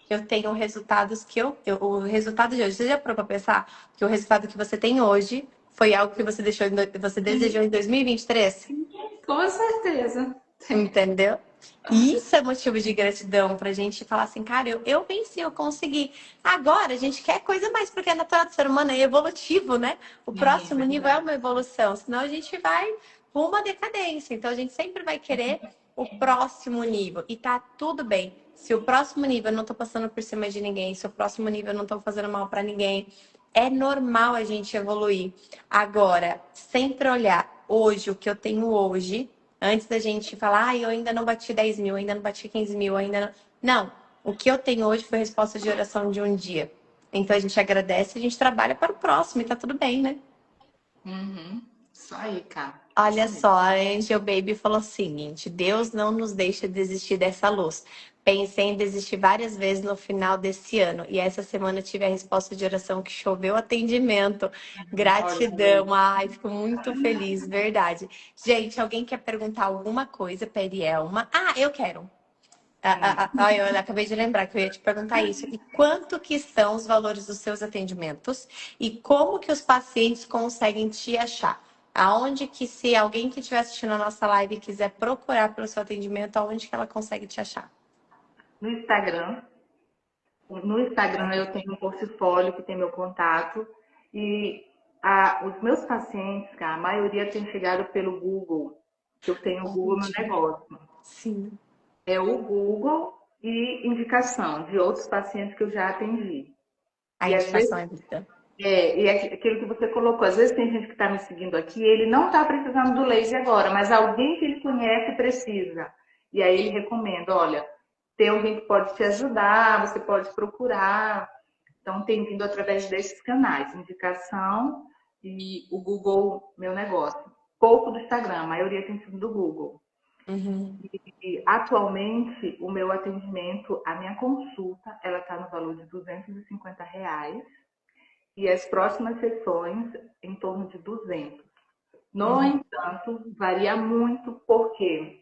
eu tenho resultados que o resultado de hoje, você já parou para pensar que o resultado que você tem hoje foi algo que você desejou em 2023? Com certeza. Entendeu? E isso é motivo de gratidão pra gente falar assim, cara, eu venci, eu consegui. Agora a gente quer coisa mais, porque a natural do ser humano é evolutivo, né? O Sim, é próximo nível é verdade. uma evolução, senão a gente vai rumo à decadência. Então a gente sempre vai querer o próximo nível. E tá tudo bem. Se o próximo nível eu não tô passando por cima de ninguém, se o próximo nível eu não tô fazendo mal para ninguém, é normal a gente evoluir. Agora, sempre olhar hoje, o que eu tenho hoje, antes da gente falar, eu ainda não bati 10 mil, ainda não bati 15 mil, ainda não. Não, o que eu tenho hoje foi resposta de oração de um dia. Então a gente agradece, a gente trabalha para o próximo e tá tudo bem, né? Uhum. Isso aí, cara. Olha Isso mesmo. só, a Angel Baby falou o seguinte: Deus não nos deixa desistir dessa luz. Pensei em desistir várias vezes no final desse ano. E essa semana eu tive a resposta de oração que choveu atendimento. Olha, também. Gratidão. Ai, fico muito feliz, verdade. Gente, alguém quer perguntar alguma coisa, Perielma? Ah, eu quero. Eu acabei de lembrar que eu ia te perguntar isso. E quanto que são os valores dos seus atendimentos? E como que os pacientes conseguem te achar? Aonde que, se alguém que estiver assistindo a nossa live quiser procurar pelo seu atendimento, aonde que ela consegue te achar? No Instagram, no Instagram eu tenho um portfólio que tem meu contato e os meus pacientes, cara, a maioria tem chegado pelo Google, que eu tenho o Google Meu Ótimo. Negócio. Sim. É o Google e indicação de outros pacientes que eu já atendi. A E às vezes, indicação é vida. aquilo que você colocou, às vezes tem gente que está me seguindo aqui, ele não está precisando do laser agora, mas alguém que ele conhece precisa. E aí ele recomenda, olha, tem alguém que pode te ajudar, você pode procurar. Então tem vindo através desses canais, indicação e o Google Meu Negócio. Pouco do Instagram, a maioria tem sido do Google. Uhum. E atualmente o meu atendimento, a minha consulta, ela está no valor de R$ 250 e as próximas sessões em torno de 200. No Uhum. entanto, varia muito porque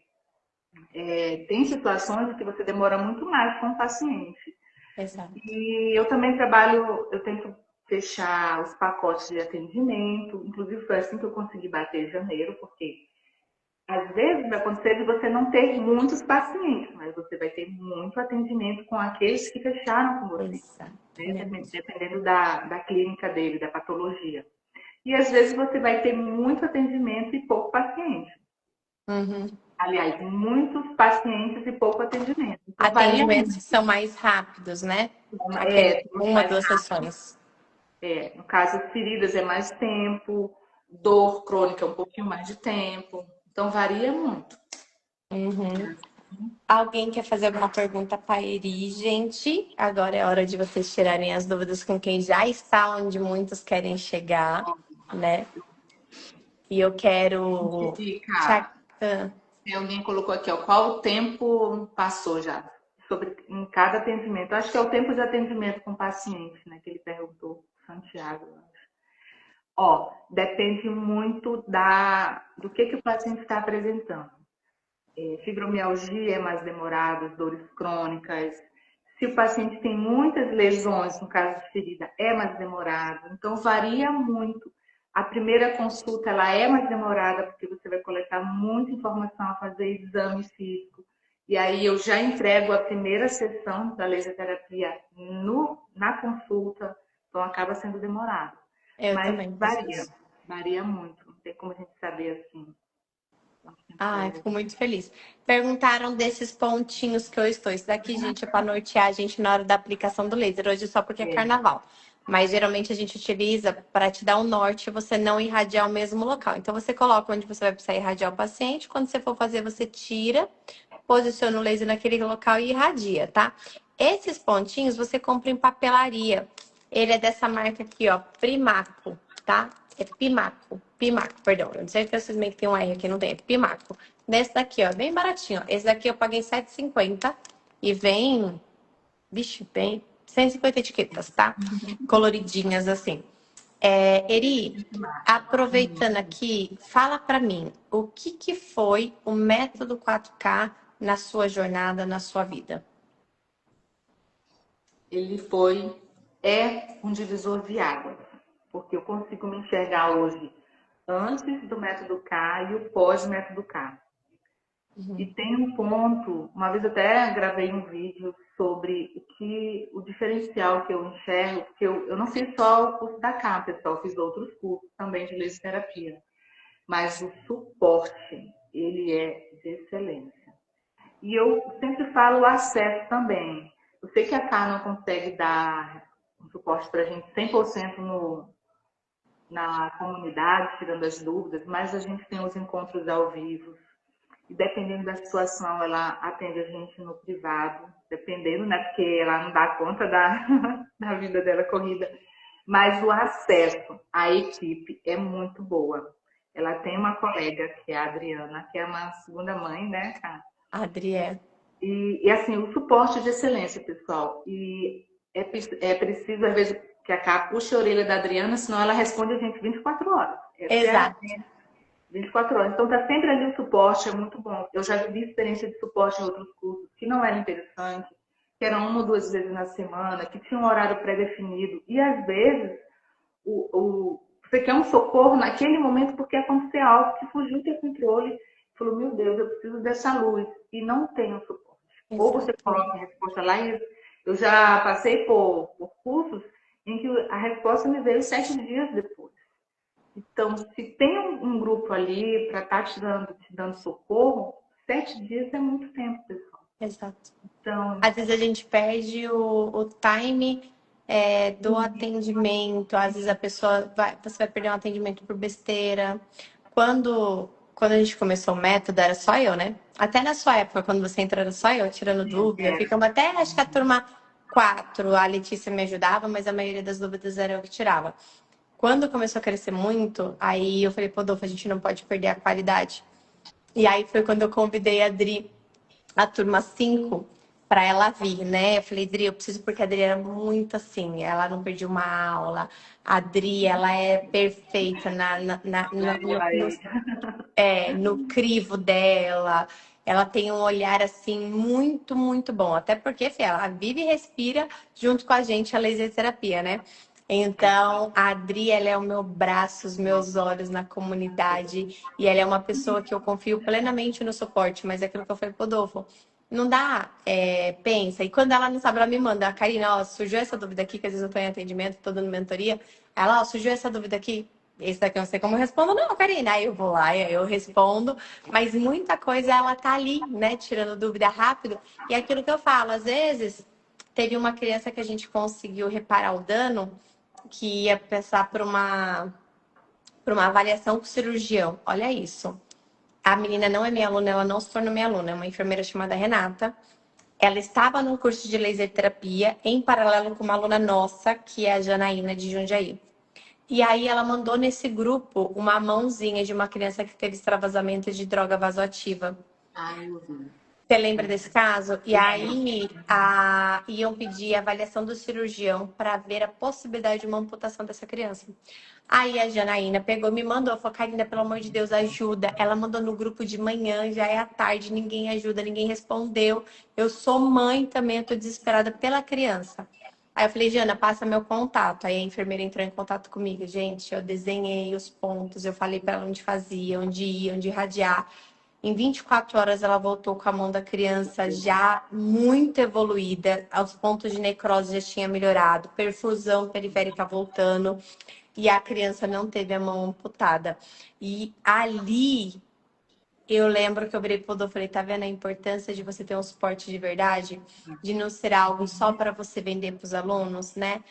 tem situações em que você demora muito mais com o paciente. Exato. E eu também trabalho, eu tento fechar os pacotes de atendimento, inclusive foi assim que eu consegui bater janeiro, porque às vezes vai acontecer de você não ter muitos pacientes, mas você vai ter muito atendimento com aqueles que fecharam com você, né? Exatamente. Dependendo da clínica dele, da patologia. E às vezes você vai ter muito atendimento e pouco paciente. Uhum. Aliás, muitos pacientes e pouco atendimento. Então varia Atendimentos que muito. são mais rápidos, né? Aquele É, uma, mais duas sessões. no caso, feridas é mais tempo, dor crônica é um pouquinho mais de tempo. Então varia muito. Uhum. Alguém quer fazer alguma pergunta para a Eri, gente? Agora é hora de vocês tirarem as dúvidas com quem já está onde muitos querem chegar, né? E eu quero. Fica, alguém colocou aqui, ó, qual o tempo passou já? Sobre em cada atendimento. Acho que é o tempo de atendimento com o paciente, né? Que ele perguntou, Santiago. Ó, depende muito do que o paciente está apresentando. Fibromialgia é mais demorado, as dores crônicas. Se o paciente tem muitas lesões, no caso de ferida, é mais demorado. Então, varia muito. A primeira consulta ela é mais demorada, porque você vai coletar muita informação, fazer exame físico. E aí eu já entrego a primeira sessão da laser terapia na consulta, então acaba sendo demorado. Eu Mas também faço varia, isso. varia muito. Não tem como a gente saber assim. Ai, fico muito feliz. Perguntaram desses pontinhos que eu estou. Isso daqui, gente, é para nortear a gente na hora da aplicação do laser. Hoje só porque é É, carnaval. Mas geralmente a gente utiliza para te dar um norte e você não irradiar o mesmo local. Então você coloca onde você vai precisar irradiar o paciente. Quando você for fazer, você tira, posiciona o laser naquele local e irradia, tá? Esses pontinhos você compra em papelaria. Ele é dessa marca aqui, ó, Primaco, tá? É Pimaco. Pimaco, perdão. Eu não sei se vocês meio que tem um R aqui, não tem. É Pimaco. Nesse daqui, ó, bem baratinho. Ó. Esse daqui eu paguei R$ 7,50 e vem, vixe, bem 150 etiquetas, tá? Coloridinhas assim. Eri, aproveitando aqui, fala pra mim, o que que foi o método 4K na sua jornada, na sua vida? ele é um divisor de águas, porque eu consigo me enxergar hoje antes do método K e o pós-método K. E Uhum. tem um ponto, uma vez até gravei um vídeo sobre o diferencial que eu enxergo, porque eu não fiz só o curso da K, pessoal, eu fiz outros cursos também de laser terapia. mas o suporte, ele é de excelência. E eu sempre falo o acesso também. Eu sei que a Cá não consegue dar um suporte para a gente 100% na comunidade, tirando as dúvidas, mas a gente tem os encontros ao vivo. E dependendo da situação, ela atende a gente no privado, dependendo, né? Porque ela não dá conta da vida dela corrida. Mas o acesso à equipe é muito boa. Ela tem uma colega, que é a Adriana, que é uma segunda mãe, né, cara? Adriana. E assim, o suporte de excelência, pessoal. E é preciso, às vezes, que a Cá puxe a orelha da Adriana, senão ela responde a gente 24 horas. Exato. 24 horas. Então, tá sempre ali o suporte, é muito bom. Eu já vivi experiência de suporte em outros cursos que não era interessante, que eram 1 ou 2 vezes na semana, que tinha um horário pré-definido. E, às vezes, você quer um socorro naquele momento porque aconteceu algo que fugiu do teu controle. Falou, meu Deus, eu preciso dessa luz. E não tem o suporte. Ou você coloca a resposta lá e eu já passei por cursos em que a resposta me veio 7 dias depois. Então, se tem um grupo ali para estar te dando socorro, 7 dias é muito tempo, pessoal. Exato. Então, Às vezes a gente perde o time do atendimento, às vezes você vai perder um atendimento por besteira. Quando a gente começou o método, era só eu, né? Até na sua época, quando você entrou, era só eu tirando dúvida. Ficamos até, acho que a turma 4, a Letícia me ajudava, mas a maioria das dúvidas era eu que tirava. Quando começou a crescer muito, aí eu falei, pô, Dolfo, a gente não pode perder a qualidade. E aí foi quando eu convidei a Adri, a turma 5, para ela vir, né? Eu falei, Adri, eu preciso, porque a Adri era muito assim, ela não perdia uma aula. A Adri, ela é perfeita no crivo dela. Ela tem um olhar, assim, muito, muito bom. Até porque, filha, ela vive e respira junto com a gente a laser terapia, né? Então, a Adri, ela é o meu braço, os meus olhos na comunidade. E ela é uma pessoa que eu confio plenamente no suporte. Mas é aquilo que eu falei, Rodolfo, não dá, pensa. E quando ela não sabe, ela me manda, Karina, ó, surgiu essa dúvida aqui, que às vezes eu tô em atendimento, tô dando mentoria. Ela, ó, surgiu essa dúvida aqui. Esse daqui eu não sei como eu respondo, não, Karina. Aí eu vou lá e aí eu respondo. Mas muita coisa ela tá ali, né, tirando dúvida rápido. E é aquilo que eu falo, às vezes, teve uma criança que a gente conseguiu reparar o dano, que ia passar por uma avaliação com o cirurgião. Olha isso. A menina não é minha aluna, ela não se tornou minha aluna, é uma enfermeira chamada Renata. Ela estava num curso de laser terapia, em paralelo com uma aluna nossa, que é a Janaína de Jundiaí. E aí ela mandou nesse grupo uma mãozinha de uma criança que teve extravasamento de droga vasoativa. ai, meu Deus. Você lembra desse caso? E aí iam pedir a avaliação do cirurgião para ver a possibilidade de uma amputação dessa criança. Aí a Janaína pegou, me mandou, falou, Karina, pelo amor de Deus, ajuda. Ela mandou no grupo de manhã, já é à tarde, ninguém ajuda, ninguém respondeu. Eu sou mãe também, eu tô desesperada pela criança. Aí eu falei, Jana, passa meu contato. Aí a enfermeira entrou em contato comigo. Gente, eu desenhei os pontos, eu falei para ela onde fazia, onde ia, onde irradiar. Em 24 horas ela voltou com a mão da criança já muito evoluída, os pontos de necrose já tinha melhorado, perfusão periférica voltando e a criança não teve a mão amputada. E ali eu lembro que eu virei pro Rodolfo e falei, tá vendo a importância de você ter um suporte de verdade? De não ser algo só para você vender para os alunos, né?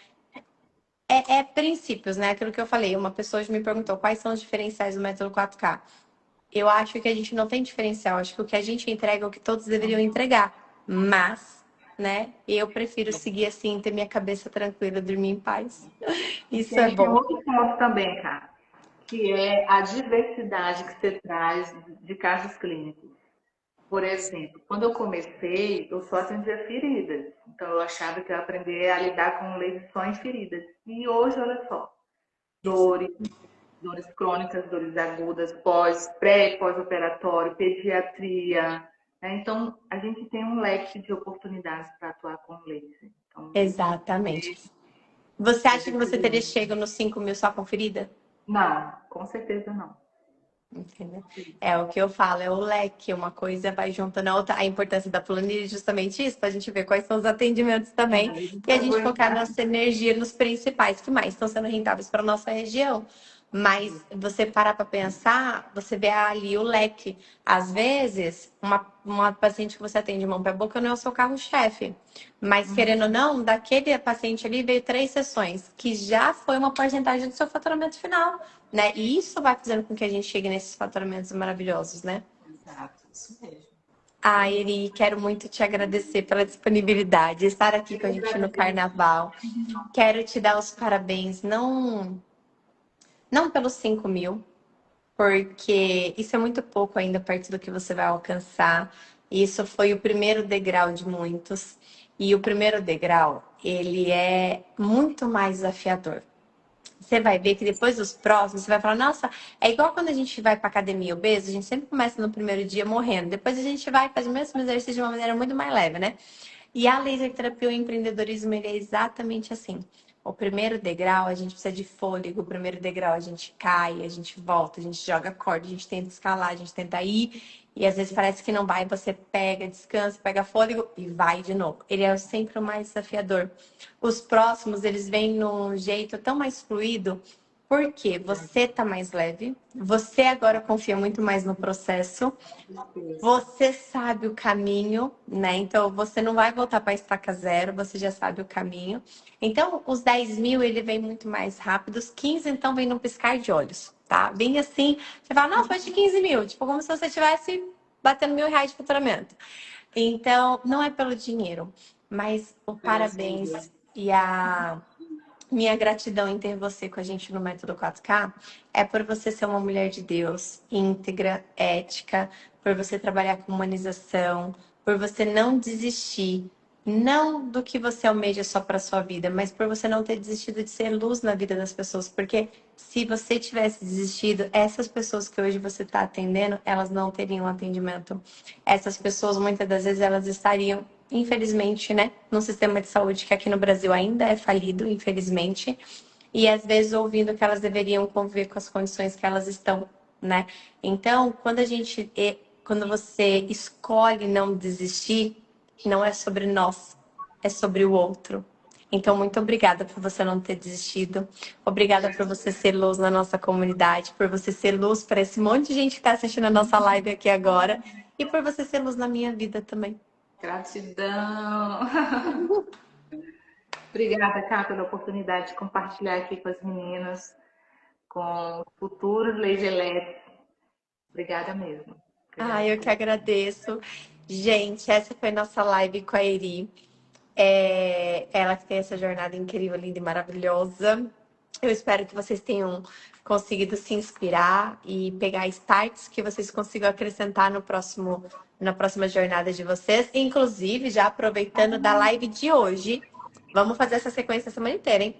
É princípios, né? Aquilo que eu falei. Uma pessoa me perguntou quais são os diferenciais do método 4K. Eu acho que a gente não tem diferencial. Acho que o que a gente entrega é o que todos deveriam entregar. Mas, né? Eu prefiro seguir assim, ter minha cabeça tranquila, dormir em paz. Isso é Tem bom. outro ponto também, cara, que é a diversidade que você traz de casos clínicos. Por exemplo, quando eu comecei, eu só atendia feridas. Então, eu achava que eu ia aprender a lidar com leite só em feridas. E hoje, olha só, dores, dores crônicas, dores agudas, pré e pós-operatório, pediatria. Né? Então, a gente tem um leque de oportunidades para atuar com leite. Então, Exatamente. Você acha que você teria chego nos 5.000 só com ferida? não, com certeza não. Entendeu? É o que eu falo, é o leque, uma coisa vai juntando a outra. A importância da planilha é justamente isso, para a gente ver quais são os atendimentos também, e a gente focar nossa energia nos principais que mais estão sendo rentáveis para nossa região. Mas você parar para pensar, você vê ali o leque. Às vezes, uma paciente que você atende mão para boca não é o seu carro-chefe. Mas, querendo ou não, daquele paciente ali veio 3 sessões, que já foi uma porcentagem do seu faturamento final, né? E isso vai fazendo com que a gente chegue nesses faturamentos maravilhosos, né? Exato, isso mesmo. Ah, Eri, quero muito te agradecer pela disponibilidade, estar aqui com a Eu gente no agradeço. carnaval. Quero te dar os parabéns, não pelos 5.000, porque isso é muito pouco ainda perto do que você vai alcançar. Isso foi o primeiro degrau de muitos. E o primeiro degrau, ele é muito mais desafiador. Você vai ver que depois dos próximos, você vai falar, nossa, é igual quando a gente vai para academia obeso, a gente sempre começa no primeiro dia morrendo. Depois a gente vai e faz o mesmo exercício de uma maneira muito mais leve, né? E a laser terapia, o empreendedorismo, ele é exatamente assim. O primeiro degrau, a gente precisa de fôlego. O primeiro degrau, a gente cai, a gente volta, a gente joga corda, a gente tenta escalar, a gente tenta ir. E às vezes parece que não vai, você pega, descansa, pega fôlego e vai de novo. Ele é sempre o mais desafiador. Os próximos, eles vêm num jeito tão mais fluido, porque você tá mais leve, você agora confia muito mais no processo, você sabe o caminho, né? Então, você não vai voltar para a estaca zero, você já sabe o caminho. Então, os 10.000, ele vem muito mais rápido. Os 15, então, vem num piscar de olhos, tá? Bem assim, você fala, não, foi de 15.000. Tipo, como se você estivesse batendo R$ 1.000 de faturamento. Então, não é pelo dinheiro, mas o parabéns e a minha gratidão em ter você com a gente no Método 4K é por você ser uma mulher de Deus, íntegra, ética, por você trabalhar com humanização, por você não desistir, não do que você almeja só para sua vida, mas por você não ter desistido de ser luz na vida das pessoas, porque se você tivesse desistido, essas pessoas que hoje você está atendendo, elas não teriam atendimento. Essas pessoas, muitas das vezes, elas estariam, infelizmente, né, num sistema de saúde que aqui no Brasil ainda é falido, infelizmente, e às vezes ouvindo que elas deveriam conviver com as condições que elas estão, né? Então, quando você escolhe não desistir, não é sobre nós, é sobre o outro. Então, muito obrigada por você não ter desistido. Obrigada por você ser luz na nossa comunidade, por você ser luz para esse monte de gente que está assistindo a nossa live aqui agora e por você ser luz na minha vida também. Gratidão. Obrigada, Cá, pela oportunidade de compartilhar aqui com as meninas, com futuros Legelete. Obrigada mesmo. Ah, Obrigada. eu que agradeço. Gente, essa foi nossa live com a Eri. Ela que tem essa jornada incrível, linda e maravilhosa. Eu espero que vocês tenham conseguido se inspirar e pegar starts que vocês consigam acrescentar na próxima jornada de vocês. Inclusive, já aproveitando da live de hoje, vamos fazer essa sequência a semana inteira, hein?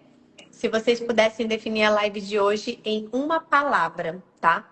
Se vocês pudessem definir a live de hoje em uma palavra, tá?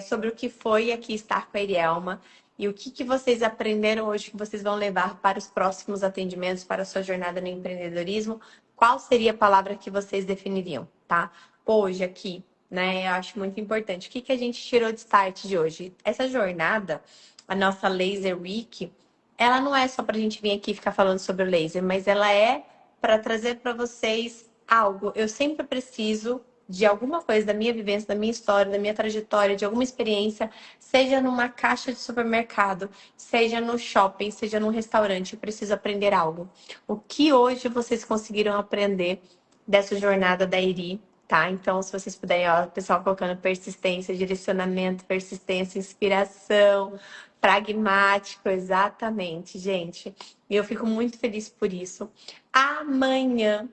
Sobre o que foi aqui estar com a Erielma e o que vocês aprenderam hoje que vocês vão levar para os próximos atendimentos, para a sua jornada no empreendedorismo. Qual seria a palavra que vocês definiriam, tá? Hoje aqui, né? Eu acho muito importante. O que a gente tirou de start de hoje? Essa jornada, a nossa Laser Week, ela não é só para a gente vir aqui ficar falando sobre o laser, mas ela é para trazer para vocês algo. Eu sempre preciso de alguma coisa da minha vivência, da minha história, da minha trajetória, de alguma experiência, seja numa caixa de supermercado, seja no shopping, seja num restaurante, eu preciso aprender algo. O que hoje vocês conseguiram aprender dessa jornada da Eri, tá? Então, se vocês puderem, ó, o pessoal colocando persistência, direcionamento, persistência, inspiração, pragmático, exatamente, gente. E eu fico muito feliz por isso. Amanhã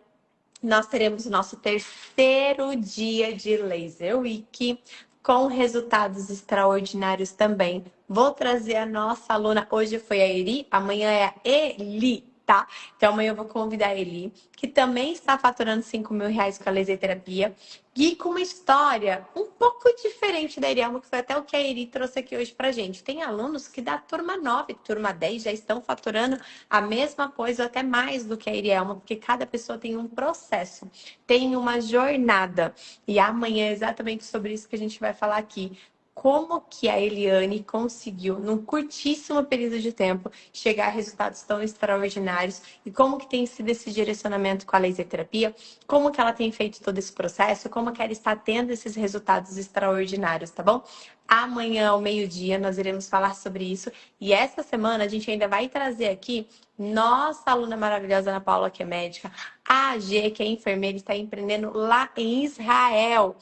nós teremos o nosso terceiro dia de Laser Week, com resultados extraordinários também. Vou trazer a nossa aluna, hoje foi a Eli, amanhã é a Eli, tá? Então amanhã eu vou convidar a Eli, que também está faturando R$ 5.000 com a laser terapia, e com uma história um pouco diferente da Erielma, que foi até o que a Eri trouxe aqui hoje pra gente. Tem alunos que da turma 9, turma 10 já estão faturando a mesma coisa, até mais do que a Erielma, porque cada pessoa tem um processo, tem uma jornada. E amanhã é exatamente sobre isso que a gente vai falar aqui. como que a Eliane conseguiu, num curtíssimo período de tempo, chegar a resultados tão extraordinários e como que tem sido esse direcionamento com a laser terapia, como que ela tem feito todo esse processo, como que ela está tendo esses resultados extraordinários, tá bom? Amanhã, ao meio-dia, nós iremos falar sobre isso. E essa semana a gente ainda vai trazer aqui nossa aluna maravilhosa Ana Paula, que é médica, a AG, que é enfermeira, está empreendendo lá em Israel.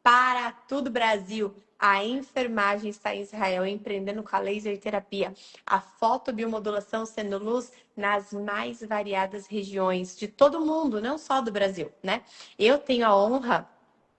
Para todo o Brasil, a enfermagem está em Israel empreendendo com a laser terapia, a fotobiomodulação sendo luz nas mais variadas regiões de todo mundo, não só do Brasil, né? Eu tenho a honra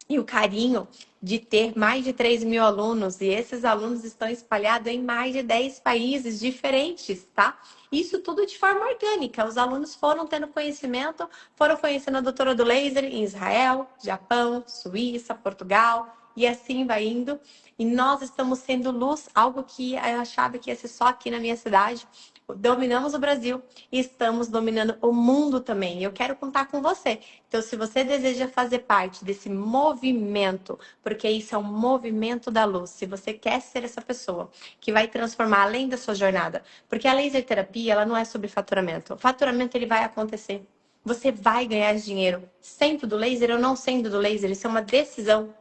e o carinho de ter mais de 3 mil alunos, e esses alunos estão espalhados em mais de 10 países diferentes, tá? Isso tudo de forma orgânica. Os alunos foram tendo conhecimento, foram conhecendo a doutora do laser em Israel, Japão, Suíça, Portugal, e assim vai indo. E nós estamos sendo luz, algo que eu achava que ia ser só aqui na minha cidade. Dominamos o Brasil e estamos dominando o mundo também. Eu quero contar com você. Então, se você deseja fazer parte desse movimento, porque isso é um movimento da luz, se você quer ser essa pessoa que vai transformar além da sua jornada, porque a laser terapia, ela não é sobre faturamento. O faturamento, ele vai acontecer. Você vai ganhar dinheiro sendo do laser ou não sendo do laser. Isso é uma decisão.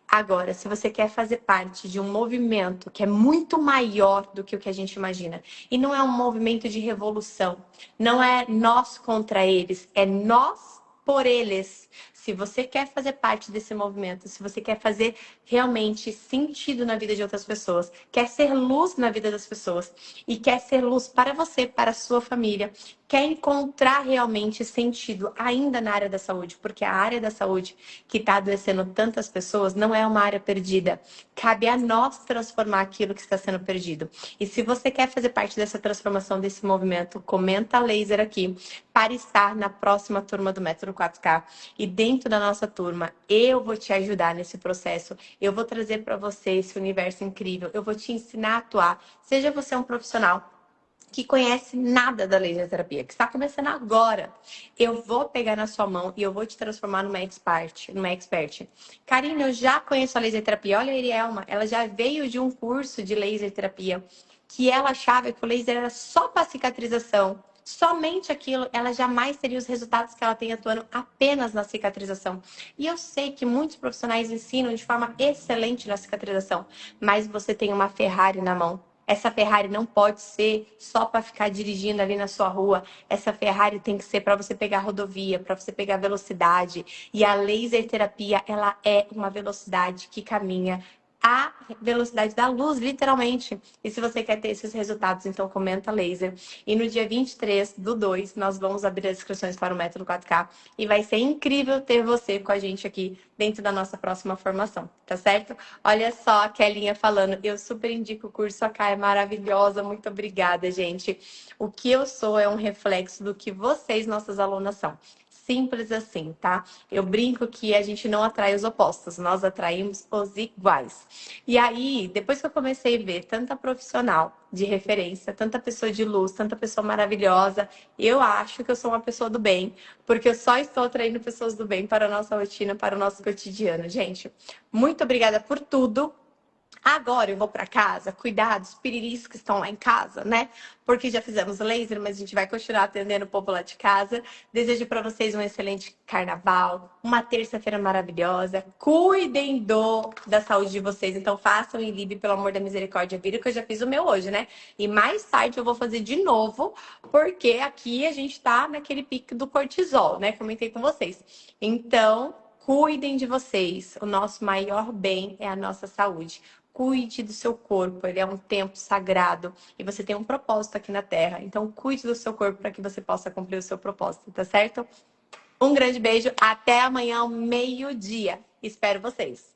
Agora, se você quer fazer parte de um movimento que é muito maior do que o que a gente imagina, e não é um movimento de revolução, não é nós contra eles, é nós por eles. Se você quer fazer parte desse movimento, se você quer fazer realmente sentido na vida de outras pessoas, quer ser luz na vida das pessoas e quer ser luz para você, para a sua família, quer encontrar realmente sentido ainda na área da saúde, porque a área da saúde que está adoecendo tantas pessoas não é uma área perdida. Cabe a nós transformar aquilo que está sendo perdido. E se você quer fazer parte dessa transformação, desse movimento, comenta laser aqui para estar na próxima turma do Método 4K. E dentro da nossa turma, eu vou te ajudar nesse processo. Eu vou trazer para você esse universo incrível. Eu vou te ensinar a atuar. Seja você um profissional que conhece nada da laser terapia, que está começando agora, eu vou pegar na sua mão e eu vou te transformar numa expert. Karina, eu já conheço a laser terapia. Olha a Erielma, ela já veio de um curso de laser terapia que ela achava que o laser era só para cicatrização. Somente aquilo, ela jamais teria os resultados que ela tem atuando apenas na cicatrização. E eu sei que muitos profissionais ensinam de forma excelente na cicatrização, mas você tem uma Ferrari na mão. Essa Ferrari não pode ser só para ficar dirigindo ali na sua rua. Essa Ferrari tem que ser para você pegar rodovia, para você pegar velocidade. E a laser terapia, ela é uma velocidade que caminha a velocidade da luz, literalmente. E se você quer ter esses resultados, então comenta laser. E no dia 23/2, nós vamos abrir as inscrições para o Método 4K. E vai ser incrível ter você com a gente aqui dentro da nossa próxima formação, tá certo? Olha só a Kelinha falando, eu super indico o curso, a Kai é maravilhosa, muito obrigada, gente. O que eu sou é um reflexo do que vocês, nossas alunas, são. Simples assim, tá? Eu brinco que a gente não atrai os opostos, nós atraímos os iguais. E aí, depois que eu comecei a ver tanta profissional de referência, tanta pessoa de luz, tanta pessoa maravilhosa, eu acho que eu sou uma pessoa do bem, porque eu só estou atraindo pessoas do bem para a nossa rotina, para o nosso cotidiano. Gente, muito obrigada por tudo. Agora eu vou para casa cuidar dos piriris que estão lá em casa, né? Porque já fizemos laser, mas a gente vai continuar atendendo o povo lá de casa. Desejo para vocês um excelente carnaval, uma terça-feira maravilhosa. Cuidem da saúde de vocês. Então façam em Lib, pelo amor da misericórdia. Viram que eu já fiz o meu hoje, né? E mais tarde eu vou fazer de novo, porque aqui a gente tá naquele pico do cortisol, né? Comentei com vocês. Então, cuidem de vocês. O nosso maior bem é a nossa saúde. Cuide do seu corpo, ele é um templo sagrado e você tem um propósito aqui na Terra. Então, cuide do seu corpo para que você possa cumprir o seu propósito, tá certo? Um grande beijo, até amanhã ao meio-dia. Espero vocês.